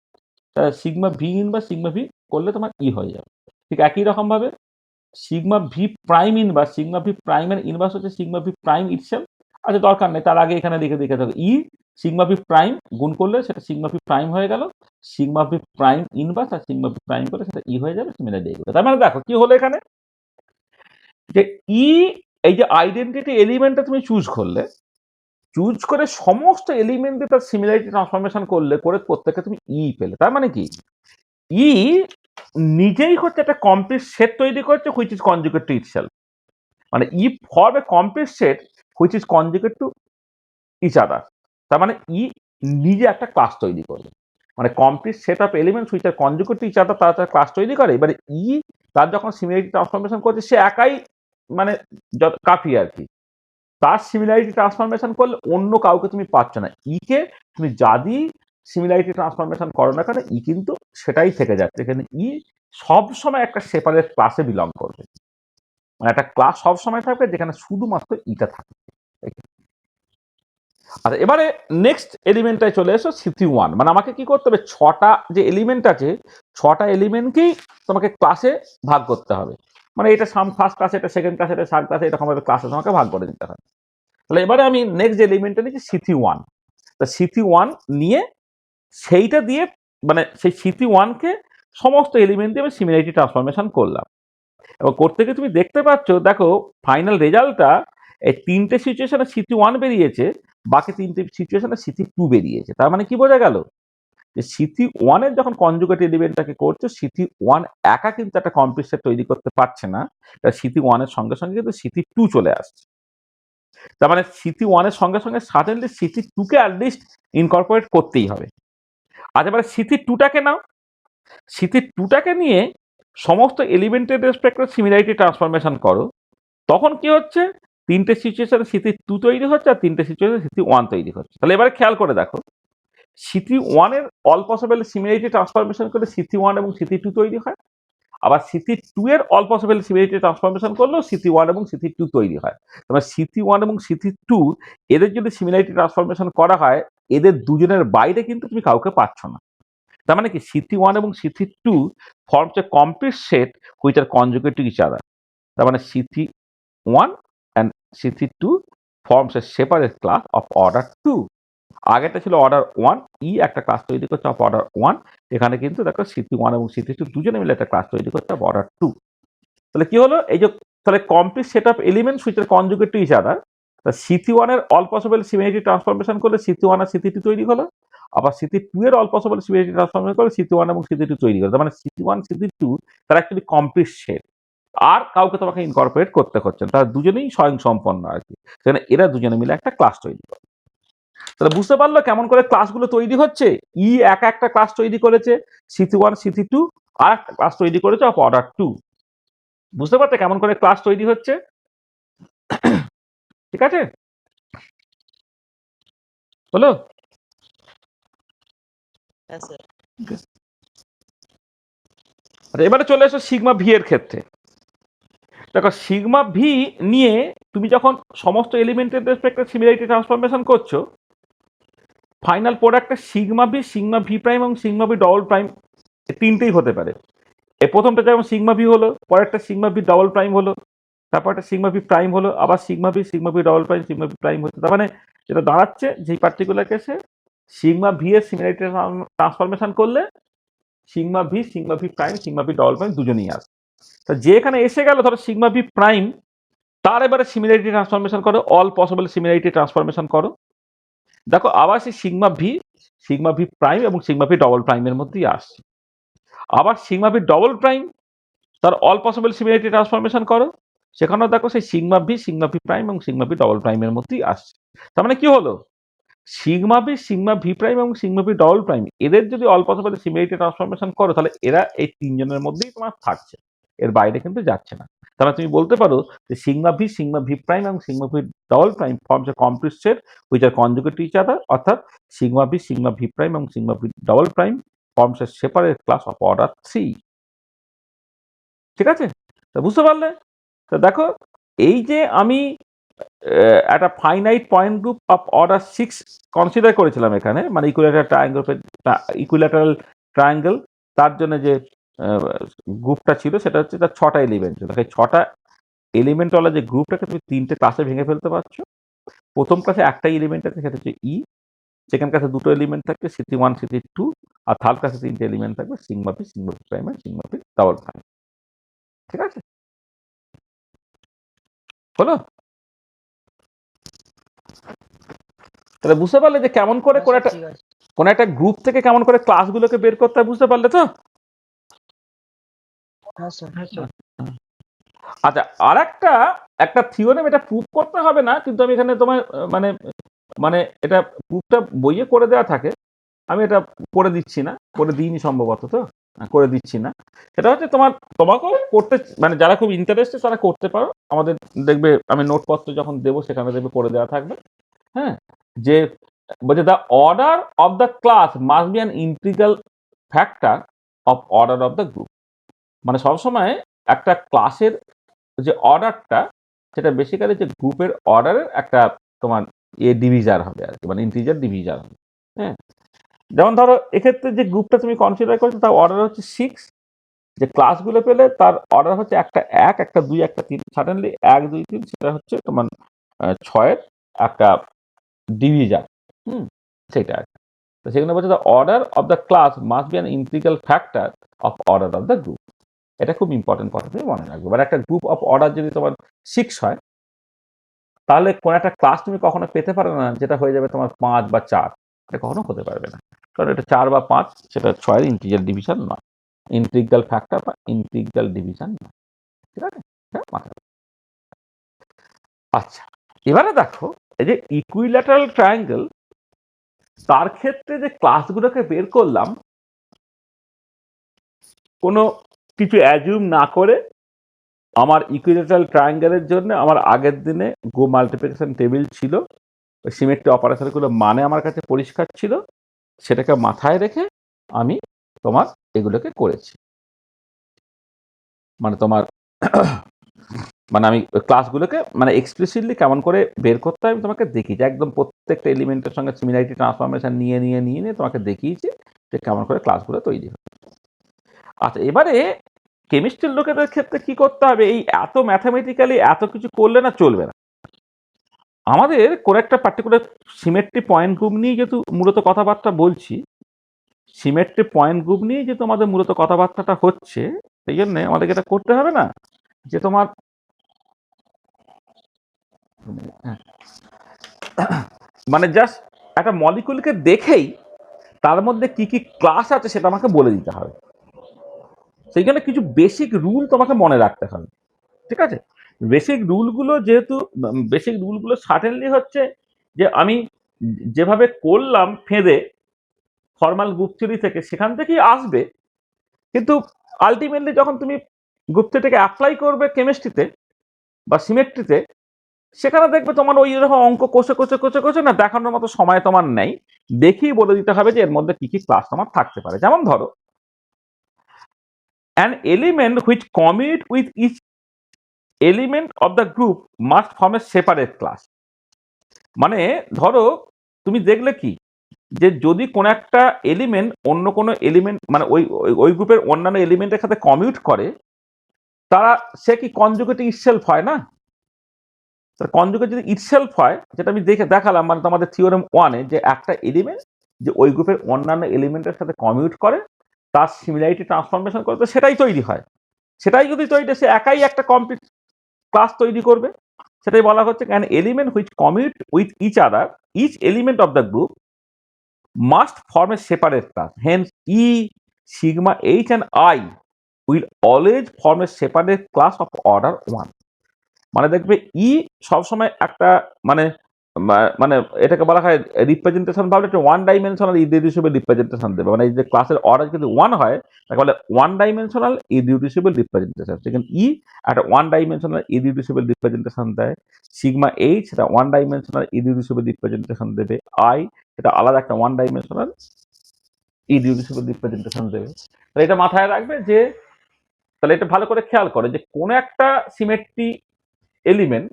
sigma V inverse sigma V করলে তোমার ই হয়ে যাবে। ঠিক একই রকম ভাবে sigma V prime inverse, sigma V প্রাইমের ইনভার্স হচ্ছে সিগমা ভি প্রাইম ইটসেলফ। আচ্ছা দরকার নেই, তার আগে এখানে দেখে থাকো ই সিগমা ভি প্রাইম গুণ করলে সেটা সিগমা ভি প্রাইম হয়ে গেল, সিগমা ভি প্রাইম ইনভার্স আর সিগমা ভি প্রাইম করলে সেটা ই হয়ে যাবে, সিমিলারলি এগুলো। তার মানে দেখো কি হলো এখানে, যে ই এই যে আইডেন্টিটি এলিমেন্টটা তুমি চুজ করলে, চুজ করে সমস্ত এলিমেন্ট দিয়ে তার সিমিলারিটি ট্রান্সফরমেশন করলে, করে প্রত্যেককে তুমি ই পেলে। তার মানে কি, ই নিজেই হচ্ছে একটা কমপ্লিট সেট তৈরি করছে which is conjugate to itself. মানে E form a complete set which is conjugate to each other. তার মানে ই নিজে একটা ক্লাস তৈরি করবে, মানে complete set of elements which are conjugate to each other, তারা তার ক্লাস তৈরি করে। এবারে ই তার যখন সিমিলারিটি ট্রান্সফরমেশন করছে, সে একাই মানে কাফি আর কি। তার সিমিলারিটি ট্রান্সফরমেশন করলে অন্য কাউকে তুমি পাচ্ছ না। ইকে তুমি যদি সিমিলারিটি ট্রান্সফরমেশন করো না কেন, ই কিন্তু সেটাই থেকে যাচ্ছে। এখানে ই সবসময় একটা সেপারেট ক্লাসে বিলং করবে, মানে একটা ক্লাস সবসময় থাকবে যেখানে শুধুমাত্র ইটা থাকবে। আর এবারে নেক্সট এলিমেন্টটায় চলে এসো, সিটি ওয়ান। মানে আমাকে কি করতে হবে, ছটা যে এলিমেন্ট আছে, ছটা এলিমেন্টকেই তোমাকে ক্লাসে ভাগ করতে হবে। মানে এটা ফার্স্ট ক্লাস, এটা সেকেন্ড ক্লাস, এটা থার্ড ক্লাস, এরকম ভাবে ক্লাসে তোমাকে ভাগ করে দিতে হবে। তাহলে এবারে আমি নেক্সট যে এলিমেন্টটা নিচ্ছি সিটি ওয়ান। তা সিটি ওয়ান নিয়ে সেইটা দিয়ে, মানে সেই সিটি ওয়ানকে সমস্ত এলিমেন্ট দিয়ে আমি সিমিলারিটি ট্রান্সফরমেশন করলাম। এবং করতে গিয়ে তুমি দেখতে পাচ্ছ, দেখো ফাইনাল রেজাল্টটা এই তিনটে সিচুয়েশনে সিটি ওয়ান বেরিয়েছে, বাকি তিনটে সিচুয়েশনে সিটি টু বেরিয়েছে। তার মানে কি বোঝা গেল, যে সিটি ওয়ানের যখন কনজুগেট এলিমেন্টটাকে করছো, সিটি ওয়ান একা কিন্তু একটা কমপ্লিট সেট তৈরি করতে পারছে না, সিটি ওয়ানের সঙ্গে সঙ্গে কিন্তু সিটি টু চলে আসছে। তার মানে সিটি ওয়ানের সঙ্গে সঙ্গে সাডেনলি সিটি টুকে অ্যাটলিস্ট ইনকর্পোরেট করতেই হবে। আর এবারে সিটি টুটাকে নাও, সিটি টুটাকে নিয়ে সমস্ত এলিমেন্টের রেসপেক্টে সিমিলারিটি ট্রান্সফরমেশন করো। তখন কি হচ্ছে, তিনটে সিচুয়েশনে সিটি টু তৈরি হচ্ছে আর তিনটে সিচুয়েশনে সিটি ওয়ান তৈরি হচ্ছে। তাহলে এবারে খেয়াল করে দেখো, সিটি ওয়ানের অল পসিবল সিমিলারিটি ট্রান্সফরমেশন করলে সিটি ওয়ান এবং সিটি টু তৈরি হয়, আবার সিটি টু এর অল পসিবল সিমিলারিটি ট্রান্সফরমেশন করলেও সিটি ওয়ান এবং সিটি টু তৈরি হয়। তবে সিটি ওয়ান এবং সিটি টু এদের যদি সিমিলারিটি ট্রান্সফরমেশন করা হয়, এদের দুজনের বাইরে কিন্তু তুমি কাউকে পাচ্ছ না। তার মানে কি, সিটি ওয়ান এবং C T two forms a complete set which are conjugate to each other. তার মানে C T one and C T two forms a separate class of order two. আগেরটা ছিল অর্ডার ওয়ান, ই একটা ক্লাস তৈরি করছে অফ অর্ডার ওয়ান। এখানে কিন্তু দেখো সিটি ওয়ান এবং সিটি টু দুজনে মিলে একটা ক্লাস তৈরি করছে অফ অর্ডার টু। তাহলে কি হলো, এই যে তাহলে complete set of elements which are conjugate to each other, C T ওয়ানের অল পসিবল সিমিলারিটি ট্রান্সফরমেশন করলে সিটি ওয়ান আর সিটি টু তৈরি হলো, আবার সিটি টু এর অল পসিবল সিমিলারিটি ট্রান্সফরমেশন করলে সিটি ওয়ান এবং সিটি টু তৈরি হলো। তার মানে সিটি ওয়ান সিটি টু তারা অ্যাকচুয়ালি কমপ্লিট সেট, আর কাউকে তোমাকে ইনকর্পোরেট করতে হচ্ছে না, তারা দুজনেই স্বয়ংসম্পন্ন আর কি। সেখানে এরা দুজনে মিলে একটা ক্লাস তৈরি করে। তাহলে বুঝতে পারলো কেমন করে ক্লাসগুলো তৈরি হচ্ছে। ই একা একটা ক্লাস তৈরি করেছে সিটি ওয়ান সিটি টু, আর একটা ক্লাস তৈরি করেছে অফ অর্ডার টু। বুঝতে পারছো কেমন করে ক্লাস তৈরি হচ্ছে? ঠিক আছে, হলো? হ্যাঁ স্যার। আচ্ছা এবারে চলে এসো সিগমা ভি এর ক্ষেত্রে। দেখো সিগমা ভি নিয়ে তুমি যখন সমস্ত এলিমেন্টের রেসপেক্টে সিমিলারিটি ট্রান্সফরমেশন করছো, ফাইনাল প্রোডাক্টটা সিগমা ভি প্রাইম এবং সিগমা ভি ডবল প্রাইম তিনটেই হতে পারে। এই প্রথমটা যেমন সিগমা ভি হলো, পরেরটা সিগমা ভি ডবল প্রাইম হলো, তারপর একটা সিগমা ভি প্রাইম হলো, আবার sigma V double prime sigma V prime হচ্ছে। তার মানে যেটা দাঁড়াচ্ছে, যেই পার্টিকুলার কেসে সিগমা ভি এর সিমিলারিটি ট্রান্সফরমেশন করলে sigma V prime sigma V double prime দুজনেই আসে। তা যে এখানে এসে গেল, ধরো সিগমা ভি প্রাইম, তার এবারে সিমিলারিটি ট্রান্সফরমেশন করো, অল পসিবল সিমিলারিটি ট্রান্সফরমেশন করো। দেখো আবার সেই সিগমা ভি প্রাইম এবং সিগমা ভি ডবল প্রাইমের মধ্যেই আসছে। আবার সিগমা ভি ডবল প্রাইম তার অল পসিবল সিমিলারিটি ট্রান্সফরমেশন করো, সেখানেও দেখো সেই সিগমা ভি প্রাইম এবং সিগমা ভি ডবল প্রাইমের মধ্যেই আসছে। তার মানে কি হলো, সিগমা ভি প্রাইম এবং সিগমা ভি ডবল প্রাইম এদের যদি অল পসিবল সিমিলারিটি ট্রান্সফরমেশন করো, তাহলে এরা এই তিনজনের মধ্যেই তোমার থাকছে, এর বাইরে কিন্তু যাচ্ছে না। তাহলে তুমি বলতে পারো যে সিগমা ভি প্রাইম এবং sigma V double prime forms a complete set which are conjugate to each other, অর্থাৎ সিগমা ভি প্রাইম এবং sigma V double prime forms a separate class of order 3। ঠিক আছে, তা বুঝতে পারলে? তা দেখো, এই যে আমি একটা finite point group of order 6 consider করেছিলাম এখানে, মানে ইকুইল্যাটারাল ট্রায়াঙ্গেল, তার জন্য যে গ্রুপটা ছিল সেটা হচ্ছে তার 6টা এলিমেন্ট ছিল। এই 6টা এলিমেন্টওয়ালা যে গ্রুপটাকে তুমি 3টে ক্লাসে ভেঙে ফেলতে পারছো। প্রথম ক্লাসে একটাই এলিমেন্ট আছে, সেটা হচ্ছে ই। সেকেন্ড ক্লাসে 2টো এলিমেন্ট থাকবে, সিটি 1 সিটি 2। আর থার্ড ক্লাসে 3টে এলিমেন্ট থাকবে, সিগমা ভি প্রাইম আর সিগমা ভি ডবল প্রাইম। ঠিক আছে, হলো? তাহলে বুঝতে পারলে যে কেমন করে হ্যাঁ স্যার, ঠিক আছে। কোন একটা গ্রুপ থেকে কেমন করে ক্লাসগুলোকে বের করতে হয়, বুঝতে পারলে তো? হ্যাঁ স্যার। আচ্ছা, আর একটা থিওরেম, এটা প্রুভ করতে হবে না, কিন্তু আমি এখানে তোমার মানে মানে এটা প্রুফটা বইয়ে করে দেওয়া থাকে, আমি এটা করে দিচ্ছি না, করে দিইনি সম্ভবত, তো করে দিচ্ছি না। সেটা হচ্ছে তোমাকেও করতে, মানে যারা খুব ইন্টারেস্টেড তারা করতে পারো। আমাদের দেখবে আমি নোটপত্র যখন দেবো সেখানে দেখবে করে দেওয়া থাকবে। হ্যাঁ, যে বলছে the order of the class must be an integral factor of order of the group. মানে সবসময় একটা ক্লাসের যে অর্ডারটা, সেটা বেসিক্যালি যে গ্রুপের অর্ডারের একটা তোমার ডিভিজার হবে আর কি, মানে ইন্টিজার ডিভিজার হবে। হ্যাঁ, যেমন ধরো এক্ষেত্রে যে গ্রুপটা তুমি কনসিডার করছো তার অর্ডার হচ্ছে 6, যে ক্লাসগুলো পেলে তার অর্ডার হচ্ছে একটা 1, একটা 2, একটা 3। সাডেনলি 1, 2, 3 সেটা হচ্ছে তোমার 6-এর একটা ডিভিজার। সেটা আর কি। তো সেখানে বলছে the order of the class must be an integral factor of order of the group. এটা খুব ইম্পর্টেন্ট কথা, তুমি মনে রাখবে। মানে একটা গ্রুপ অফ অর্ডার যদি তোমার 6 হয়, তাহলে কোন একটা ক্লাস তুমি কখনো পেতে পারবে না যেটা হয়ে যাবে তোমার 5 বা 4। এটা কখনো হতে পারবে না, কারণ এটা 4 বা 5, সেটা 6-এর ইন্টিগ্রাল ডিভিশন নয়, ইন্টিগ্রাল ফ্যাক্টর বা ইন্টিগ্রাল ডিভিশন নয়। ঠিক আছে, হ্যাঁ, মাথায় রাখো। আচ্ছা, এবারে দেখো এই যে ইকুইল্যাটারাল ট্রায়াঙ্গেল, তার ক্ষেত্রে যে ক্লাসগুলোকে বের করলাম, কোনো কিছু অ্যাজিউম না করে, আমার ইকুইল্যাটারাল ট্রায়াঙ্গেলের জন্য আমার আগের দিনে গো মাল্টিপ্লিকেশন টেবিল ছিল, ওই সিমেট্রি অপারেশনগুলো মানে আমার কাছে পরিষ্কার ছিল, সেটাকে মাথায় রেখে আমি তোমার এগুলোকে করেছি। মানে তোমার মানে আমি ক্লাসগুলোকে মানে এক্সপ্লিসিটলি কেমন করে বের করতে হয় আমি তোমাকে দেখিয়েছি, একদম প্রত্যেকটা এলিমেন্টের সঙ্গে সিমিলারিটি ট্রান্সফরমেশন নিয়ে তোমাকে দেখিয়েছি যে কেমন করে ক্লাসগুলো তৈরি হয়। আচ্ছা, এবারে কেমিস্ট্রির লোকেদের ক্ষেত্রে কি করতে হবে, এই এত ম্যাথামেটিক্যালি এত কিছু করলে না চলবে না। আমাদের কোনো একটা পার্টিকুলার সিমেট্রি পয়েন্ট গ্রুপ নিয়ে যেহেতু মূলত কথাবার্তা বলছি, সিমেট্রি পয়েন্ট গ্রুপ নিয়ে যেহেতু আমাদের মূলত কথাবার্তাটা হচ্ছে, সেই জন্য আমাদেরকে এটা করতে হবে না যে তোমার মানে জাস্ট একটা মলিকুলকে দেখেই তার মধ্যে কি কি ক্লাস আছে সেটা আমাকে বলে দিতে হবে। সেই জন্য কিছু বেসিক রুল তোমাকে মনে রাখতে হবে। ঠিক আছে, বেসিক রুলগুলো সার্টেনলি হচ্ছে যে আমি যেভাবে করলাম ফেঁদে ফর্মাল গ্রুপ থিওরি থেকে, সেখান থেকেই আসবে। কিন্তু আলটিমেটলি যখন তুমি গ্রুপ থিওরিটাকে অ্যাপ্লাই করবে কেমিস্ট্রিতে বা সিমেট্রিতে, সেখানে দেখবে তোমার ওই রকম অঙ্ক কষে না দেখানোর মতো সময় তোমার নেই। দেখেই বলে দিতে হবে যে এর মধ্যে কি কি ক্লাস তোমার থাকতে পারে। যেমন ধরো, an element which commute with each element of the group must form a separate class। মানে ধরো তুমি দেখলে কি, যে যদি কোনো একটা এলিমেন্ট অন্য কোনো এলিমেন্ট মানে ওই গ্রুপের অন্যান্য এলিমেন্টের সাথে কমিউট করে, সে কি কনজুগেট ইটসেলফ হয় না? কনজুগেট যদি ইটসেলফ হয়, যেটা আমি দেখালাম মানে তোমাদের থিওরেম 1-এ, যে একটা এলিমেন্ট যে ওই গ্রুপের অন্যান্য এলিমেন্টের সাথে কমিউট করে তার সিমিলারিটি ট্রান্সফরমেশন করতে, সেটাই তৈরি হয়। সেটাই যদি তৈরি, সে একাই একটা কমপ্লিট ক্লাস তৈরি করবে। সেটাই বলা হচ্ছে an element which commute with each other each element of the group must form a separate class. Hence, E, sigma H and I will always form a separate class of order 1. মানে দেখবে ই সবসময় একটা মানে মানে এটাকে বলা হয় representation ভাবে একটা ওয়ান ডাইমেনশনাল ইরিডিউসিবল রিপ্রেজেন্টেশন দেবে। মানে এই যে ক্লাসের অর্ডার যদি ওয়ান হয় তাকে বলে ওয়ান ডাইমেনশনাল ইরিডিউসিবল রিপ্রেজেন্টেশন। সেখানে ই একটা ওয়ান ডাইমেনশনাল ইরিডিউসিবল রিপ্রেজেন্টেশন দেয়, সিগমা এইচ সেটা ওয়ান ডাইমেনশনাল ইরিডিউসিবল রিপ্রেজেন্টেশন দেবে, আই সেটা আলাদা একটা ওয়ান ডাইমেনশনাল ইরিডিউসিবল রিপ্রেজেন্টেশন দেবে। তাহলে এটা মাথায় রাখবে যে তাহলে এটা ভালো করে খেয়াল করে যে কোন একটা সিমেট্রি এলিমেন্ট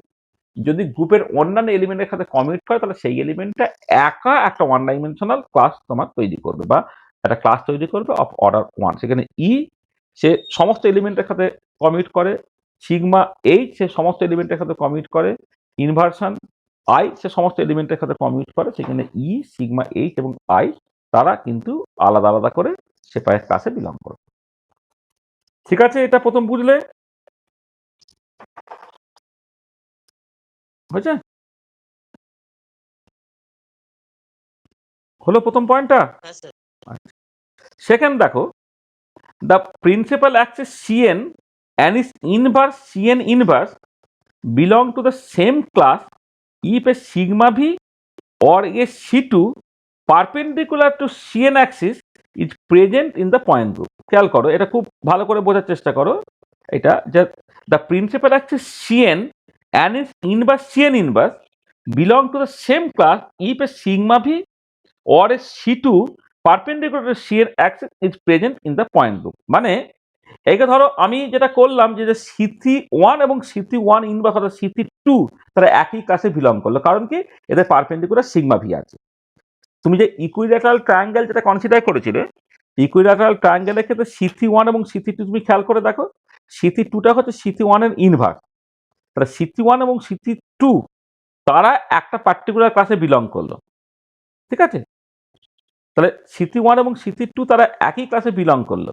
যদি গ্রুপের অন্যান্য এলিমেন্টের সাথে কমিউট করে তাহলে সেই এলিমেন্টটা একা একটা ওয়ান ডাইমেনশনাল ক্লাস তোমার তৈরি করবে বা একটা ক্লাস তৈরি করবে অফ অর্ডার 1। সেখানে ই সে সমস্ত এলিমেন্টের সাথে কমিউট করে, সিগমা এইচ সে সমস্ত এলিমেন্টের সাথে কমিউট করে, ইনভার্সন আই সে সমস্ত এলিমেন্টের সাথে কমিউট করে। সেখানে ই, সিগমা এইচ এবং আই তারা কিন্তু আলাদা আলাদা করে সেপারেট ক্লাসে বিলং করে। ঠিক আছে, এটা প্রথম বুঝলে হয়েছে? হলো প্রথম পয়েন্টটা। হ্যাঁ স্যার। সেকেন্ড দেখো, the principal axis Cn and its inverse Cn inverse belong to the same class if a sigma v or a C2 perpendicular to Cn axis is present in the point group. খেয়াল করো, এটা খুব ভালো করে বোঝার চেষ্টা করো। এটা যে the principal axis Cn and its inverse Cn inverse belong to the same class if a sigma v or a C2 perpendicular to Cn axis is present in the point group. মানে এইকে ধরো আমি যেটা করলাম যে C3 1 এবং C3 1 inverse অর্থাৎ C3 2 তারা একই ক্লাসে বিলং করলো, কারণ কি এদের পারপেন্ডিকুলার সিগমা ভি আছে। তুমি যে ইকুইল্যাটারাল ট্রায়াঙ্গেল যেটা কনসিডার করেছিলে, ইকুইল্যাটারাল ট্রায়াঙ্গেলের ক্ষেত্রে C3 1 এবং C3 2 তুমি খেয়াল করে দেখো, C3 2টা হচ্ছে C3 1 এর ইনভার্স। তাহলে C3 1 এবং C3 2 তারা একটা পার্টিকুলার ক্লাসে বিলং করলো। ঠিক আছে, তাহলে C3 1 এবং C3 2 তারা একই ক্লাসে বিলং করলো,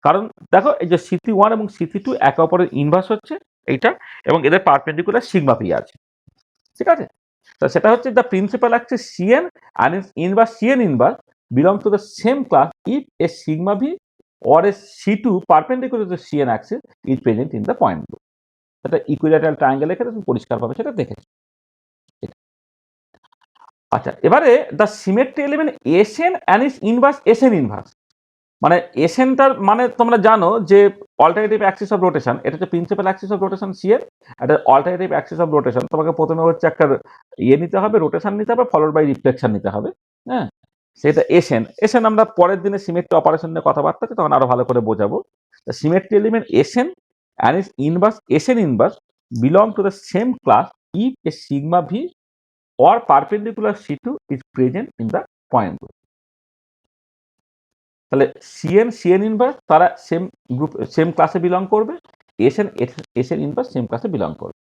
কারণ দেখো এই যে C3 1 এবং C3 2 একে অপরের ইনভার্স হচ্ছে এইটা, এবং এদের পারপেন্ডিকুলার সিগমা ভি আছে। ঠিক আছে, তো সেটা হচ্ছে the principal Axis Cn and its inverse Cn inverse belong to the same class if a sigma v or a C2 perpendicular to Cn axis is present in the point group. সেটা equilateral ট্রায়াঙ্গেলের ক্ষেত্রে তুমি পরিষ্কারভাবে সেটা দেখেছো। আচ্ছা, এবারে the symmetry element Sn and its inverse Sn inverse, মানে এসএনটার মানে তোমরা জানো যে অল্টারনেটিভ অ্যাক্সিস অফ রোটেশন, এটা হচ্ছে principal axis of rotation C এর, এটা অল্টারনেটিভ অ্যাক্সিস অফ রোটেশন। তোমাকে প্রথমে হচ্ছে একটা নিতে হবে, রোটেশন নিতে হবে, ফলোড বাই রিফ্লেকশন নিতে হবে। হ্যাঁ, সেটা এসএন আমরা পরের দিনে সিমেট্রি অপারেশন নিয়ে কথাবার্তা আছে, তখন আরো ভালো করে বোঝাবো। Symmetry element S N and its inverse Sn inverse belong to the same class if a sigma v or perpendicular C2 is present in the point group. তাহলে Cn ইনভার্স তারা সেম গ্রুপ সেম ক্লাসে belong করবে, Sn inverse same ক্লাসে belong করবে।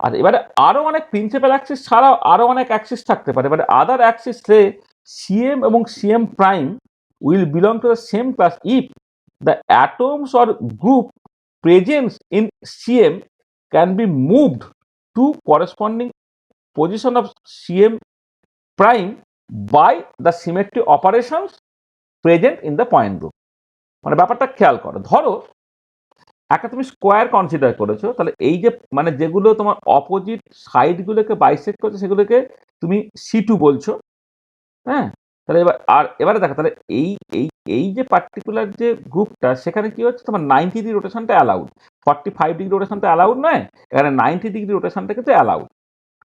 আর এবারে আরো অনেক principal Axis ছাড়াও আরো অনেক অ্যাক্সিস থাকতে পারে। এবারে আদার অ্যাক্সিস সে Cm এবং Cm prime will belong to the same class if the atoms or group presence in Cm can be moved to corresponding position of Cm prime by the symmetry operations present in the point group. মানে ব্যাপারটা খেয়াল করো, ধরো একটা তুমি square consider করেছো, তাহলে এই যে মানে যেগুলো তোমার অপোজিট সাইডগুলোকে বাইসেক্ট করছে সেগুলোকে তুমি C2 বলছো। হ্যাঁ, তাহলে এবারে দেখো, তাহলে এই এই এই যে পার্টিকুলার যে গ্রুপটা সেখানে কি হচ্ছে, তোমার 90 ডিগ্রি রোটেশনটা অ্যালাউড, 45 ডিগ্রি রোটেশনটা অ্যালাউড নয়, এখানে 90 ডিগ্রি রোটেশনটা কিন্তু অ্যালাউড।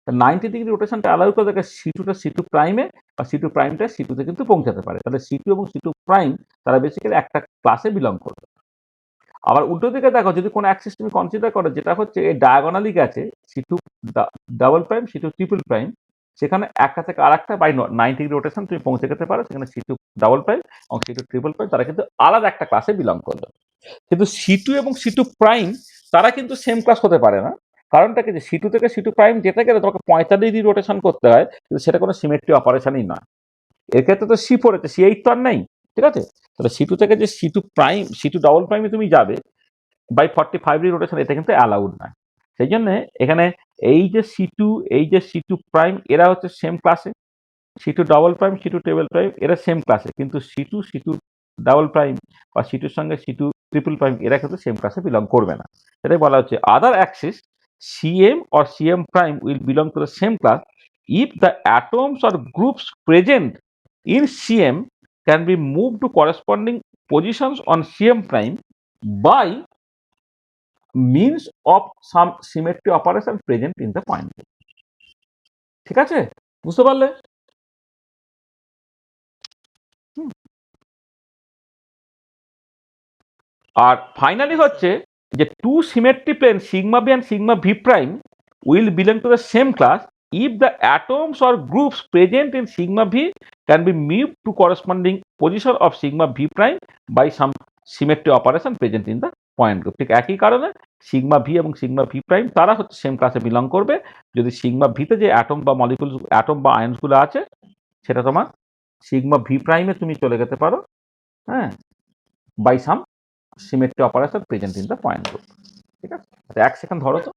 90 ডিগ্রি রোটেশনটা অ্যালাউ করে দেখে C2টা C2 প্রাইমে আর C2 প্রাইমটা C2তে কিন্তু পৌঁছাতে পারে। তাহলে C2 এবং C2 প্রাইম তারা বেসিক্যালি একটা ক্লাসে বিলং করবে। আবার উল্টো দিকে দেখো, যদি কোনো অ্যাক্সিস তুমি কনসিডার করো যেটা হচ্ছে এই ডায়াগোনালি গেছে C2 double prime C2 triple prime, সেখানে একটা থেকে আর একটা বাই 90 ডিগ্রি রোটেশন তুমি পৌঁছে যেতে পারো, সেখানে C2 ডাবল প্রাইম এবং C2 ট্রিপল প্রাইম তারা কিন্তু আলাদা একটা ক্লাসে বিলং করবে। কিন্তু C2 এবং C2 প্রাইম তারা কিন্তু সেম ক্লাস হতে পারে না। কারণটা কি, যে C2 থেকে C2 প্রাইম যেতে গেলে তোমাকে 45 ডিগ্রি রোটেশন করতে হয়, কিন্তু সেটা কোনো সিমেট্রি অপারেশনই নয়। এর ক্ষেত্রে তো C4 আছে, C8 তো আর নেই। ঠিক আছে, তাহলে C2 থেকে যে C2 প্রাইম C2 ডাবল প্রাইমে তুমি যাবে বাই 45 ডিগ্রি রোটেশন, এটা কিন্তু অ্যালাউড নয়। সেই জন্য এখানে এই যে C2 এই যে C2 প্রাইম এরা হচ্ছে সেম ক্লাসে, C two double prime, C two triple prime এরা সেম ক্লাসে, কিন্তু সি টু ডাবল প্রাইম বা সি টুর সঙ্গে সি টু ট্রিপল প্রাইম এরা কিন্তু সেম ক্লাসে বিলং করবে না। এটাই বলা হচ্ছে other axis CM or CM prime will belong to the same class if the atoms or groups present in CM can be moved to corresponding positions on CM prime by means of some symmetry operation present in the point group. ঠিক আছে, বুঝতে পারলে? আর finally হচ্ছে যে two symmetry plane sigma B and sigma V prime will belong to the same class if the atoms or groups present in sigma v can be moved to corresponding position of sigma v prime by some symmetry operation present in the point group. ঠিক একই কারণে sigma V এবং sigma V prime তারা হচ্ছে same ক্লাসে belong করবে যদি sigma ভিতে যে অ্যাটম বা মলিকুল অ্যাটম বা আয়নসগুলো আছে সেটা তোমার সিগমা ভি প্রাইমে তুমি চলে যেতে পারো, হ্যাঁ, by some symmetry operation present in the point group. ঠিক আছে, আচ্ছা, এক সেকেন্ড ধরো তো।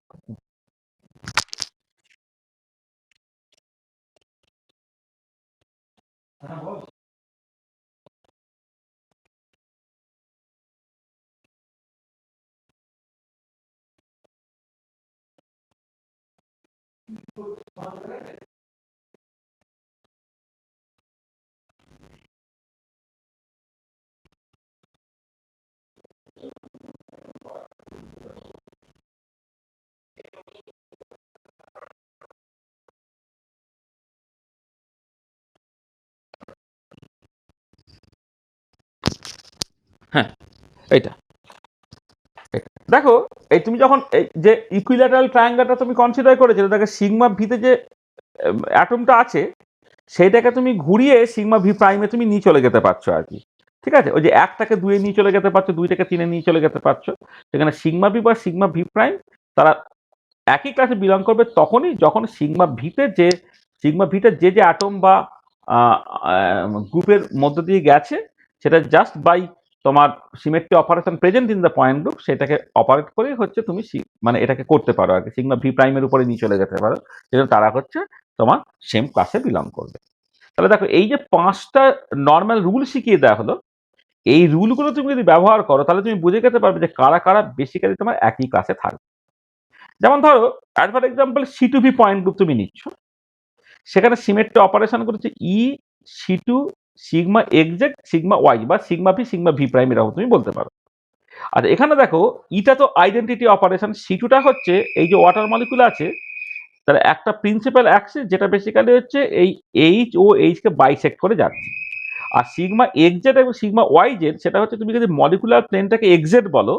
হ্যাঁ, এইটা দেখো, এই তুমি যখন এই যে ইকুইল্যাটারাল ট্রায়াঙ্গেলটা তুমি কনসিডার করেছিলে, দেখো সিগমা ভিতে যে অ্যাটমটা আছে সেইটাকে তুমি ঘুরিয়ে সিগমা ভি প্রাইমে তুমি নিয়ে চলে যেতে পারছো আর কি। ঠিক আছে, ওই যে একটাকে দুয়ে নিয়ে চলে যেতে পারছো, দুইটাকে তিনে নিয়ে চলে যেতে পারছো। সেখানে সিগমা ভি বা সিগমা ভি প্রাইম তারা একই ক্লাসে বিলং করবে তখনই যখন সিগমা ভিতে যে অ্যাটম বা গ্রুপের মধ্য দিয়ে গেছে সেটা জাস্ট বাই তোমার symmetry operation present in the point group সেটাকে অপারেট করে হচ্ছে তুমি মানে এটাকে করতে পারো আর কি, সিগমা ভি প্রাইমের উপরে নিয়ে চলে যেতে পারো, যেটা তারা হচ্ছে তোমার সেম ক্লাসে বিলং করবে। তাহলে দেখো এই যে 5টা নর্মাল রুল শিখিয়ে দেওয়া হলো, এই রুলগুলো তুমি যদি ব্যবহার করো তাহলে তুমি বুঝে যেতে পারবে যে কারা কারা বেসিক্যালি তোমার একই ক্লাসে থাকবে। যেমন ধরো as for example C two V point group তুমি নিচ্ছ, সেখানে সিমেট্রি অপারেশন করেছে E C two sigma X Z sigma Y বা সিগমা ভি প্রাইম এরকম তুমি বলতে পারো। আচ্ছা, এখানে দেখো ইটা তো আইডেন্টিটি অপারেশন, সি টুটা হচ্ছে এই যে ওয়াটার মলিকুল আছে তার একটা প্রিন্সিপাল অ্যাক্সিস যেটা বেসিক্যালি হচ্ছে এই এইচ ও এইচ কে বাইসেক্ট করে যাচ্ছে। আর সিগমা এক্সজেড এবং সিগমা ওয়াই জেড সেটা হচ্ছে তুমি যদি মলিকুলার প্লেনটাকে এক্সজেড বলো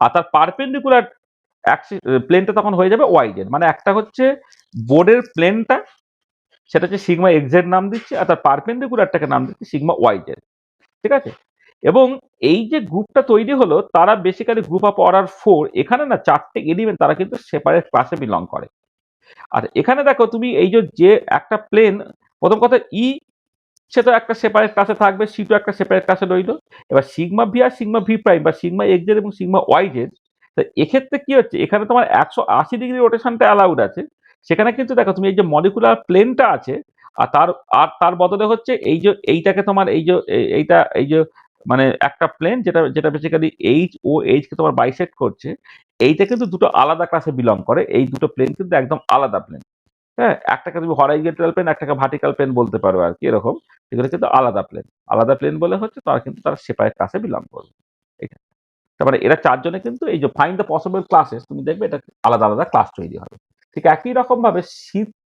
আর তার পারপেন্ডিকুলার প্লেনটা তখন হয়ে যাবে ওয়াই জেড, মানে একটা হচ্ছে বোর্ডের প্লেনটা সেটা হচ্ছে সিগমা এক্সজেড নাম দিচ্ছে আর তার পারপেন্ডিকুলারটাকে নাম দিচ্ছে সিগমা ওয়াই জেড। ঠিক আছে, এবং এই যে গ্রুপটা তৈরি হলো তারা বেসিক্যালি গ্রুপ অফ অর্ডার 4, এখানে না 4টে এলিমেন্ট তারা কিন্তু সেপারেট ক্লাসে বিলং করে। আর এখানে দেখো তুমি এই যে একটা প্লেন, প্রথম কথা সে তো একটা সেপারেট ক্লাসে থাকবে, সি টু একটা সেপারেট ক্লাসে রইলো। এবার সিগমা ভি আর সিগমা ভি প্রাইম বা সিগমা এক্সজেড এবং সিগমা ওয়াই জেড, তো এক্ষেত্রে কি হচ্ছে এখানে তোমার 180 ডিগ্রি রোটেশনটা অ্যালাউড আছে। সেখানে কিন্তু দেখো তুমি এই যে মলিকুলার প্লেনটা আছে আর তার বদলে হচ্ছে এই যে এইটাকে তোমার এই যে মানে একটা প্লেন যেটা যেটা বেসিক্যালি এইচ ও এইচ কে তোমার বাইসেক্ট করছে, এইটা কিন্তু দুটো আলাদা ক্লাসে বিলং করে, এই দুটো প্লেন কিন্তু একদম আলাদা প্লেন। হ্যাঁ, একটাকে তুমি হরাইজন্টাল প্লেন একটাকে ভার্টিক্যাল প্লেন বলতে পারো আর কি, এরকম এগুলো কিন্তু আলাদা প্লেন। আলাদা প্লেন বলে হচ্ছে তারা কিন্তু তারা সেপারেট ক্লাসে বিলং করবে। এটা তারপরে এরা চারজনে কিন্তু এই যে ফাইন্ড দ্য পসিবল ক্লাসেস তুমি দেখবে এটা আলাদা আলাদা ক্লাস তৈরি হবে। ঠিক একই রকম ভাবে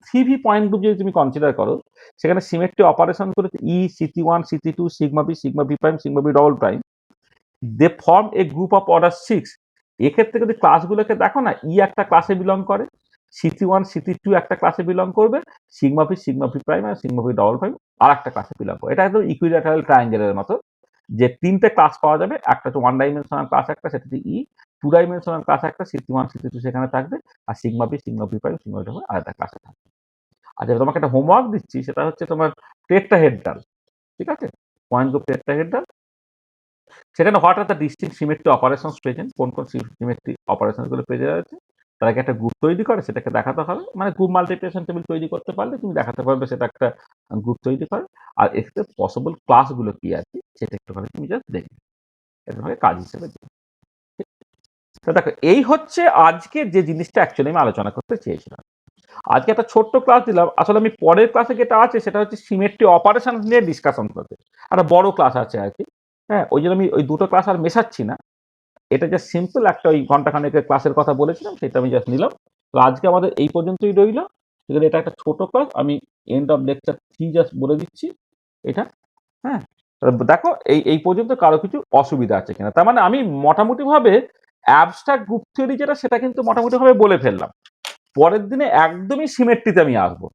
সিভি পয়েন্ট গ্রুপ যদি তুমি কনসিডার করো সেখানে সিমেট্রি অপারেশন করে E CT one city two sigma B prime sigma B double prime they form a group of order 6। এক্ষেত্রে যদি ক্লাসগুলোকে দেখো না, একটা ক্লাসে বিলং করে, সিটি ওয়ান সিটি টু একটা ক্লাসে বিলং করবে, সিগমা ভি প্রাইম আর সিগমা ভি ডবল প্রাইম আর একটা ক্লাসে বিলং করে। এটা একদম ইকুইল্যাটারাল ট্রায়াঙ্গেলের মতো, যে 3টে ক্লাস পাওয়া যাবে, একটা হচ্ছে 1 ডাইমেনশনাল ক্লাস একটা সেটা হচ্ছে 2 ডাইমেনশনাল ক্লাস একটা সিটি ওয়ান সিটি টু সেখানে থাকবে, আর sigma V prime sigma V double আলাদা ক্লাসে থাকবে। আর যেটা তোমাকে একটা হোমওয়ার্ক দিচ্ছি সেটা হচ্ছে তোমার টেট্রাহেড্রাল। ঠিক আছে, পয়েন্ট গ্রুপ টেট্রাহেড্রাল, সেখানে what are the distinct symmetry operations present, কোন কোন সিমেট্রি অপারেশন গুলো প্রেজেন্ট আছে তারা কি একটা গ্রুপ তৈরি করে সেটাকে দেখাতে হবে, মানে গ্রুপ মাল্টিপ্লিকেশন টেবিল তৈরি করতে পারলে তুমি দেখাতে পারবে সেটা একটা গ্রুপ তৈরি করে। আর এক্ষেত্রে পসিবল ক্লাসগুলো কি আছে সেটা একটুখানি তুমি জাস্ট দেখবে, এটা কাজ হিসেবে দিবে। তো দেখো এই হচ্ছে আজকে যে জিনিসটা অ্যাকচুয়ালি আমি আলোচনা করতে চেয়েছিলাম। আজকে একটা ছোট্ট ক্লাস দিলাম, আসলে আমি পরের ক্লাসে যেটা আছে সেটা হচ্ছে সিমেট্রি অপারেশন নিয়ে ডিসকাশন করতে, একটা বড় ক্লাস আছে আর কি। হ্যাঁ, ওই জন্য আমি ওই দুটো ক্লাস আর মেশাচ্ছি না, এটা জাস্ট সিম্পল একটা ওই ঘন্টাখানেকের ক্লাসের কথা বলেছিলাম সেটা আমি জাস্ট নিলাম। তো আজকে আমাদের এই পর্যন্তই রইল, এটা একটা ছোট ক্লাস, আমি এন্ড অফ লেকচার 3 জাস্ট বলে দিচ্ছি এটা। হ্যাঁ, দেখো এই পর্যন্ত কারো কিছু অসুবিধা আছে কিনা। তার মানে আমি মোটামুটি ভাবে অ্যাবস্ট্রাক্ট গ্রুপ থিওরি যেটা সেটা কিন্তু মোটামুটি ভাবে বলে ফেললাম। পরের দিনে একদমই সিমেট্রিতে আমি আসবো,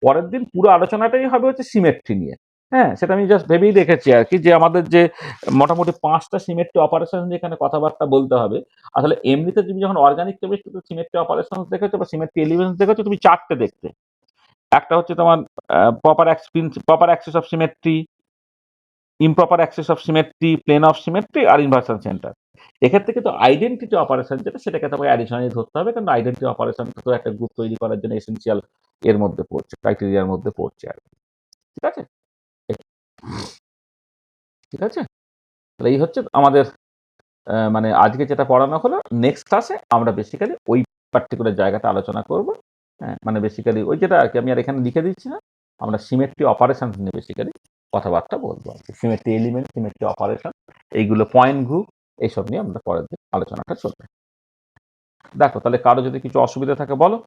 পরের দিন পুরো আলোচনাটাই হবে হচ্ছে সিমেট্রি নিয়ে। হ্যাঁ, সেটা আমি জাস্ট ভেবেই রেখেছি আর কি, যে আমাদের যে মোটামুটি 5টা সিমেট্রি অপারেশন যেখানে কথাবার্তা বলতে হবে। আসলে এমনিতে তুমি যখন অর্গানিক কেমিস্ট্রিতে সিমেট্রি অপারেশন দেখেছো বা সিমেট্রি এলিমেন্টস দেখেছো, তুমি 4টে দেখতে। একটা হচ্ছে তোমার proper axis of symmetry, improper axis of symmetry, plane of symmetry আর ইনভার্সন সেন্টার। এক্ষেত্রে কিন্তু আইডেন্টিটি অপারেশন যেটা সেটাকে তোমাকে অ্যাডিশনালি ধরতে হবে, কারণ আইডেন্টিটি অপারেশন তো একটা গ্রুপ তৈরি করার জন্য এসেনশিয়াল এর মধ্যে পড়ছে, ক্রাইটেরিয়ার মধ্যে পড়ছে আর কি। ঠিক আছে, ঠিক আছে। তাহলে এই হচ্ছে আমাদের মানে আজকে যেটা পড়ানো হলো। নেক্সট ক্লাসে আমরা বেসিক্যালি ওই পার্টিকুলার জায়গাটা আলোচনা করব। হ্যাঁ, মানে বেসিক্যালি ওই যেটা আর কি আমি আর এখানে লিখে দিচ্ছি না, আমরা সিমেট্রি অপারেশন নিয়ে বেসিক্যালি কথাবার্তা বলবো আর কি। সিমেট্রি এলিমেন্ট, সিমেট্রি অপারেশন, এইগুলো পয়েন্ট গ্রুপ, এইসব নিয়ে আমরা পরের দিন আলোচনাটা চলবে। দেখো তাহলে কারো যদি কিছু অসুবিধা থাকে বলো।